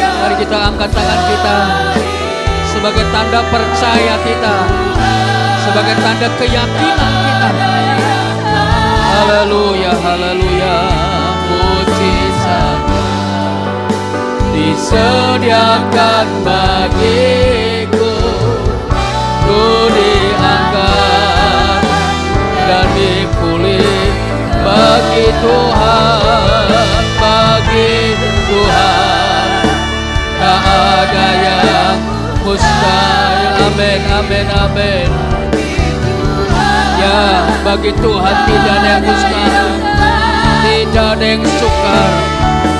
Mari kita angkat tangan kita sebagai tanda percaya kita, sebagai tanda keyakinan kita. Haleluya, haleluya. Mukjizat disediakan bagiku, ku diangkat dan dipulih. Bagi Tuhan, bagi Tuhan tak ada yang mustahil. Amin, amin, amin. Ya, bagi Tuhan tidak ada yang mustahil, tidak ada yang sukar.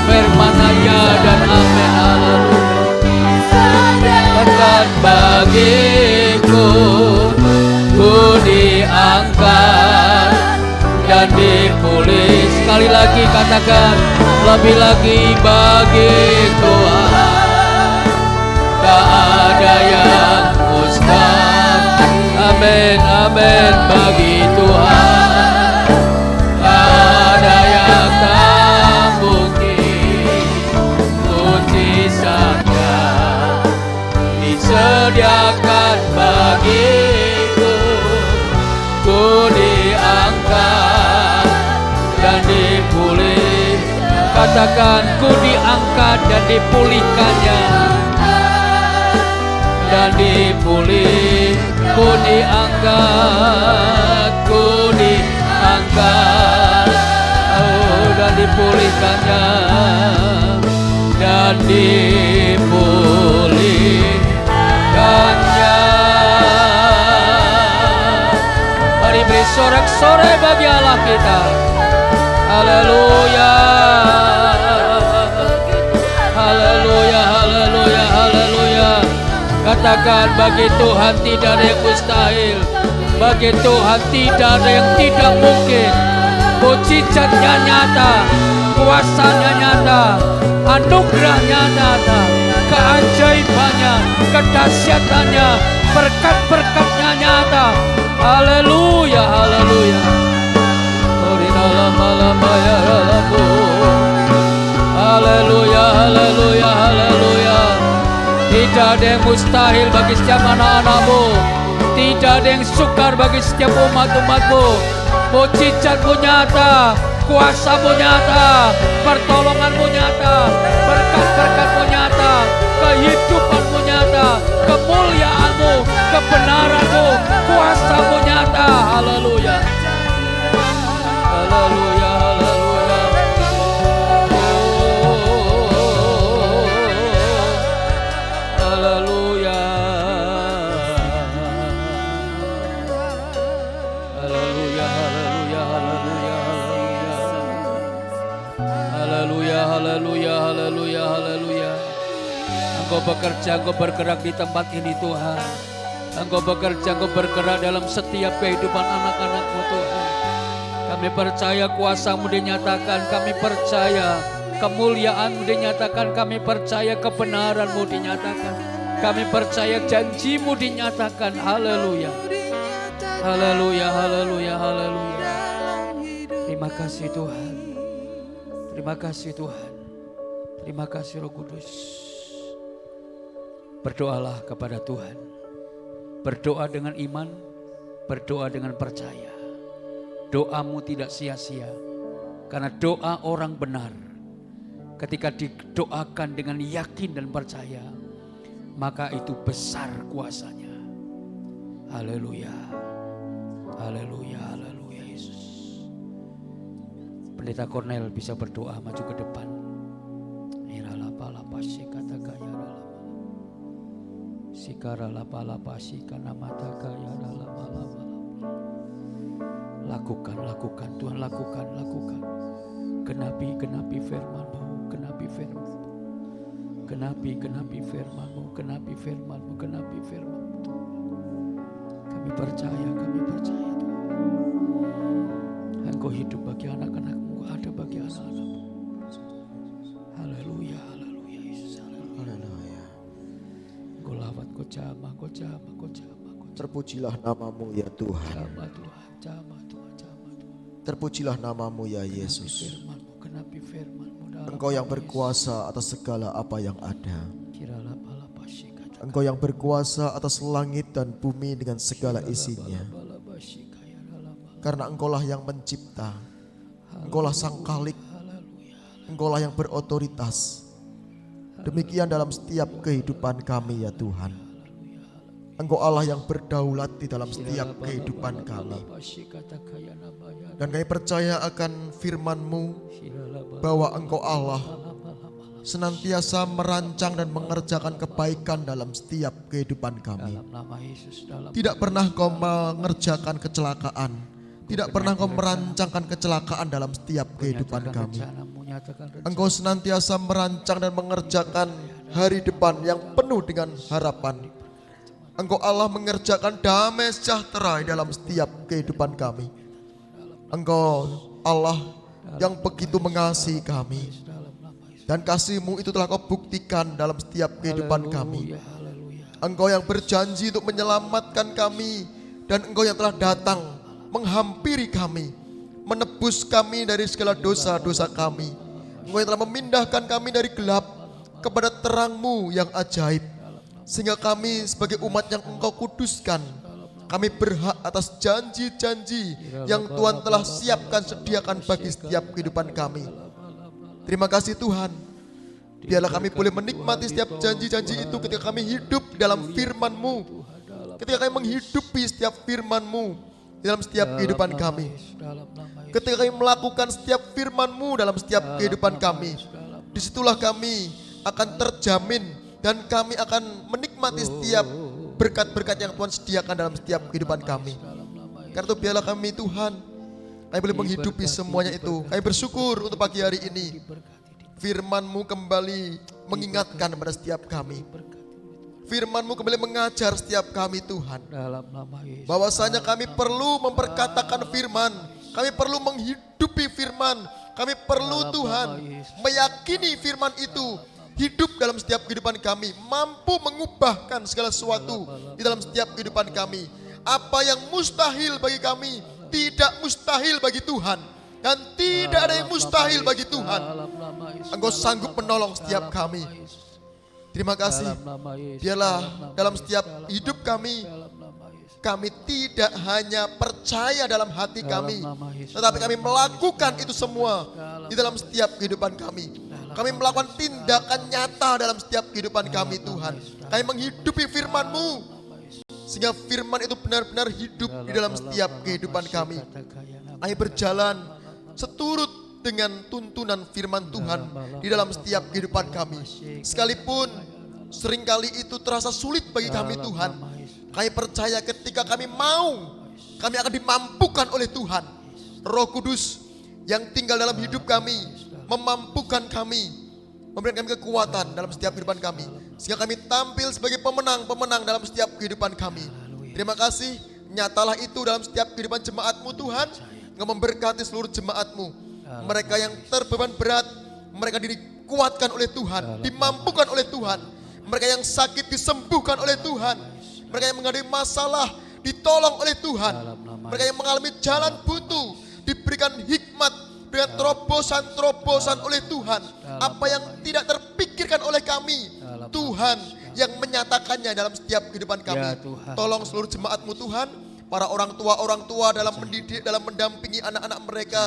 Firman-Nya ya dan amin. Haleluya. Bagiku, ku diangkat dan dipulih. Sekali lagi katakan, lebih lagi bagi Tuhan tak ada yang mustahil. Amin, amin. Bagi Tuhan tak ada yang tak mungkin. Mukjizatnya disediakan bagiku, ku diangkat dan dipulih. Katakan, ku diangkat dan dipulihkannya. Dan dipulih, ku diangkat, ku diangkat, oh, dan dipulihkannya. Dan dipulihkannya. Mari beri sorak-sorai bagi Allah kita. Haleluya, haleluya, haleluya, haleluya. Katakan, bagi Tuhan tidak ada yang mustahil, bagi Tuhan tidak ada yang tidak mungkin. Mukjizatnya nyata, kuasanya nyata, anugerahnya nyata, keajaibannya, kedahsyatannya, berkat-berkatnya nyata. Haleluya, haleluya. Haleluya, haleluya, haleluya. Tidak ada yang mustahil bagi setiap anak-anak-Mu. Tidak ada yang sukar bagi setiap umat-umat-Mu. Mukjizat-Mu nyata, kuasa-Mu nyata, pertolongan-Mu nyata, berkat-berkat-Mu nyata, kehidupan-Mu nyata, kemuliaan-Mu, kebenaran-Mu, kuasa-Mu nyata. Haleluya. Haleluya, haleluya. Haleluya. Haleluya, haleluya, haleluya, haleluya. Haleluya, haleluya, haleluya, haleluya. Engkau bekerja, Engkau bergerak di tempat ini Tuhan. Engkau bekerja, Engkau bergerak dalam setiap kehidupan anak-anak-Mu Tuhan. Kami percaya kuasa-Mu dinyatakan, kami percaya kemuliaan-Mu dinyatakan, kami percaya kebenaran-Mu dinyatakan, kami percaya janji-Mu dinyatakan. Haleluya, haleluya, haleluya, haleluya. Terima kasih Tuhan, terima kasih Tuhan, terima kasih Roh Kudus. Berdoalah kepada Tuhan, berdoa dengan iman, berdoa dengan percaya. Doamu tidak sia-sia, karena doa orang benar ketika didoakan dengan yakin dan percaya, maka itu besar kuasanya. Haleluya, haleluya, haleluya Yesus. Pendeta Cornel bisa berdoa, maju ke depan. Sikara lapa sikana mata kaya lama. Lakukan Tuhan, lakukan. Genapi firman-Mu, genapi firman-Mu, genapi firman-Mu. Kami percaya Tuhan. Engkau hidup bagi anak-anak-Mu, ada bagi anak-anak-Mu. Haleluya, haleluya Yesus, haleluya. Engkau lawat, Kau jamah. Terpujilah nama-Mu ya Tuhan. Jamah Tuhan. Terpujilah nama-Mu ya Yesus. Kenapi firman-Mu. Engkau yang berkuasa atas segala apa yang ada. Engkau yang berkuasa atas langit dan bumi dengan segala isinya. Karena Engkaulah yang mencipta. Engkaulah sang Khalik. Engkaulah yang berotoritas. Demikian dalam setiap kehidupan kami ya Tuhan. Engkau Allah yang berdaulat di dalam setiap kehidupan kami. Dan kami percaya akan firman-Mu bahwa Engkau Allah senantiasa merancang dan mengerjakan kebaikan dalam setiap kehidupan kami. Tidak pernah Engkau mengerjakan kecelakaan. Tidak pernah Engkau merancangkan kecelakaan dalam setiap kehidupan kami. Engkau senantiasa merancang dan mengerjakan hari depan yang penuh dengan harapan. Engkau Allah mengerjakan damai sejahtera dalam setiap kehidupan kami. Engkau Allah yang begitu mengasihi kami. Dan kasih-Mu itu telah Kau buktikan dalam setiap kehidupan kami. Engkau yang berjanji untuk menyelamatkan kami. Dan Engkau yang telah datang menghampiri kami, menebus kami dari segala dosa-dosa kami. Engkau yang telah memindahkan kami dari gelap kepada terang-Mu yang ajaib. Sehingga kami sebagai umat yang Engkau kuduskan, kami berhak atas janji-janji yang Tuhan telah siapkan, sediakan bagi setiap kehidupan kami. Terima kasih Tuhan. Biarlah kami boleh menikmati setiap janji-janji itu ketika kami hidup dalam firman-Mu. Ketika kami menghidupi setiap firman-Mu dalam setiap kehidupan kami. Ketika kami melakukan setiap firman-Mu dalam setiap kehidupan kami. Disitulah kami akan terjamin dan kami akan menikmati setiap berkat-berkat yang Tuhan sediakan dalam setiap kehidupan kami. Karena itu biarlah kami Tuhan, kami boleh menghidupi semuanya itu. Kami bersyukur untuk pagi hari ini. Firman-Mu kembali mengingatkan kepada setiap kami. Firman-Mu kembali mengajar setiap kami Tuhan. Bahwasanya kami perlu memperkatakan firman. Kami perlu menghidupi firman. Kami perlu Tuhan meyakini firman itu hidup dalam setiap kehidupan kami, mampu mengubahkan segala sesuatu di dalam setiap kehidupan kami. Apa yang mustahil bagi kami, tidak mustahil bagi Tuhan. Dan tidak ada yang mustahil bagi Tuhan. Engkau sanggup menolong setiap kami. Terima kasih. Biarlah dalam setiap hidup kami, kami tidak hanya percaya dalam hati kami, tetapi kami melakukan itu semua di dalam setiap kehidupan kami. Kami melakukan tindakan nyata dalam setiap kehidupan kami Tuhan. Kami menghidupi firman-Mu. Sehingga firman itu benar-benar hidup di dalam setiap kehidupan kami. Kami berjalan seturut dengan tuntunan firman Tuhan di dalam setiap kehidupan kami. Sekalipun seringkali itu terasa sulit bagi kami Tuhan. Kami percaya ketika kami mau, kami akan dimampukan oleh Tuhan. Roh Kudus yang tinggal dalam hidup kami memampukan kami, memberikan kami kekuatan dalam setiap kehidupan kami, sehingga kami tampil sebagai pemenang-pemenang dalam setiap kehidupan kami. Terima kasih, nyatalah itu dalam setiap kehidupan jemaat-Mu Tuhan. Engkau memberkati seluruh jemaat-Mu. Mereka yang terbeban berat, mereka dikuatkan oleh Tuhan, dimampukan oleh Tuhan. Mereka yang sakit disembuhkan oleh Tuhan. Mereka yang menghadapi masalah ditolong oleh Tuhan. Mereka yang mengalami jalan buntu diberikan hikmat dengan terobosan-terobosan oleh Tuhan. Apa yang tidak terpikirkan oleh kami, Tuhan yang menyatakannya dalam setiap kehidupan kami. Tolong seluruh jemaat-Mu Tuhan, para orang tua dalam mendidik, dalam mendampingi anak-anak mereka.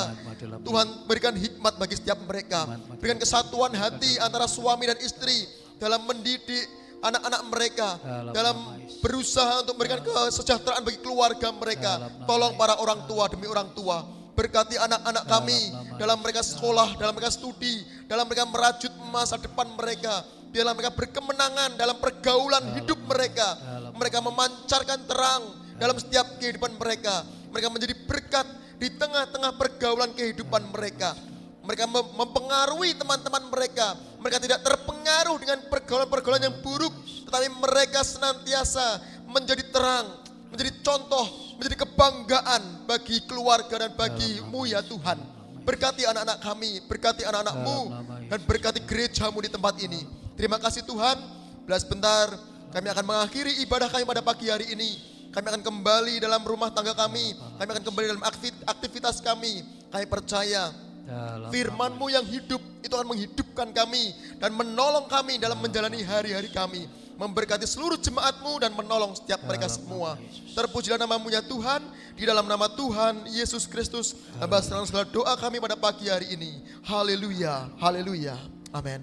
Tuhan berikan hikmat bagi setiap mereka. Berikan kesatuan hati antara suami dan istri dalam mendidik anak-anak mereka, dalam berusaha untuk memberikan kesejahteraan bagi keluarga mereka. Tolong para orang tua demi orang tua, berkati anak-anak kami dalam mereka sekolah, dalam mereka studi, dalam mereka merajut masa depan mereka, dalam mereka berkemenangan dalam pergaulan hidup mereka. Mereka memancarkan terang dalam setiap kehidupan mereka. Mereka menjadi berkat di tengah-tengah pergaulan kehidupan mereka. Mereka mempengaruhi teman-teman mereka. Mereka tidak terpengaruh dengan pergaulan-pergaulan yang buruk, tetapi mereka senantiasa menjadi terang, menjadi contoh, menjadi kebanggaan bagi keluarga dan bagi-Mu ya Tuhan. Berkati anak-anak kami, berkati anak-anak-Mu, dan berkati gereja-Mu di tempat ini. Terima kasih Tuhan. Bila sebentar kami akan mengakhiri ibadah kami pada pagi hari ini. Kami akan kembali dalam rumah tangga kami. Kami akan kembali dalam aktivitas kami. Kami percaya firman-Mu yang hidup itu akan menghidupkan kami dan menolong kami dalam menjalani hari-hari kami. Memberkati seluruh jemaat-Mu dan menolong setiap mereka semua. Terpujilah nama-Mu ya Tuhan. Di dalam nama Tuhan Yesus Kristus, hamba serahkan segala doa kami pada pagi hari ini. Haleluya, haleluya, amin.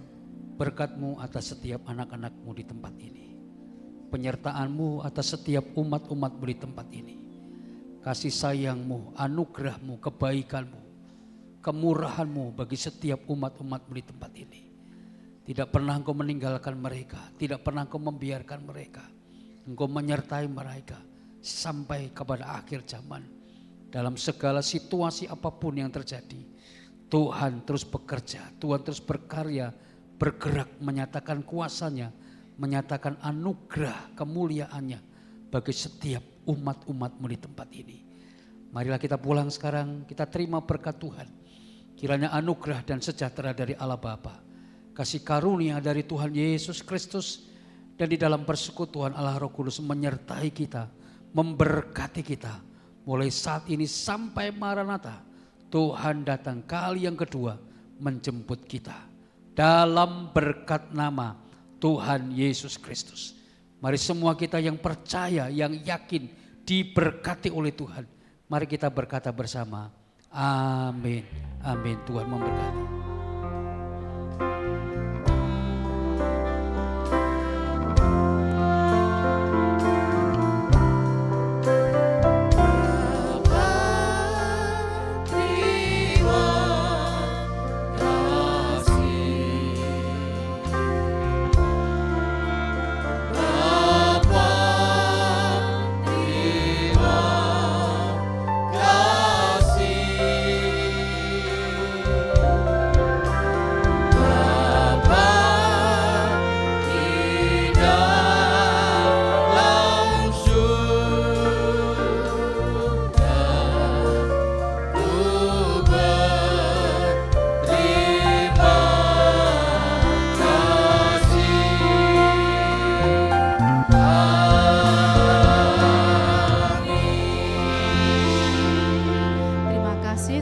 Berkat-Mu atas setiap anak-anak-Mu di tempat ini. Penyertaan-Mu atas setiap umat-umat-Mu di tempat ini. Kasih sayang-Mu, anugerah-Mu, kebaikan-Mu, kemurahan-Mu bagi setiap umat-umat-Mu di tempat ini. Tidak pernah Engkau meninggalkan mereka, tidak pernah Engkau membiarkan mereka. Engkau menyertai mereka sampai kepada akhir zaman. Dalam segala situasi apapun yang terjadi, Tuhan terus bekerja, Tuhan terus berkarya, bergerak, menyatakan kuasa-Nya, menyatakan anugerah kemuliaan-Nya bagi setiap umat-umat-Mu di tempat ini. Marilah kita pulang sekarang, kita terima berkat Tuhan. Kiranya anugerah dan sejahtera dari Allah Bapa, kasih karunia dari Tuhan Yesus Kristus, dan di dalam persekutuan Allah Roh Kudus menyertai kita, memberkati kita. Mulai saat ini sampai Maranatha, Tuhan datang kali yang kedua menjemput kita. Dalam berkat nama Tuhan Yesus Kristus. Mari semua kita yang percaya, yang yakin diberkati oleh Tuhan. Mari kita berkata bersama, amin, amin. Tuhan memberkati.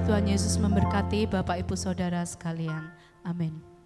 Tuhan Yesus memberkati Bapak Ibu Saudara sekalian. Amin.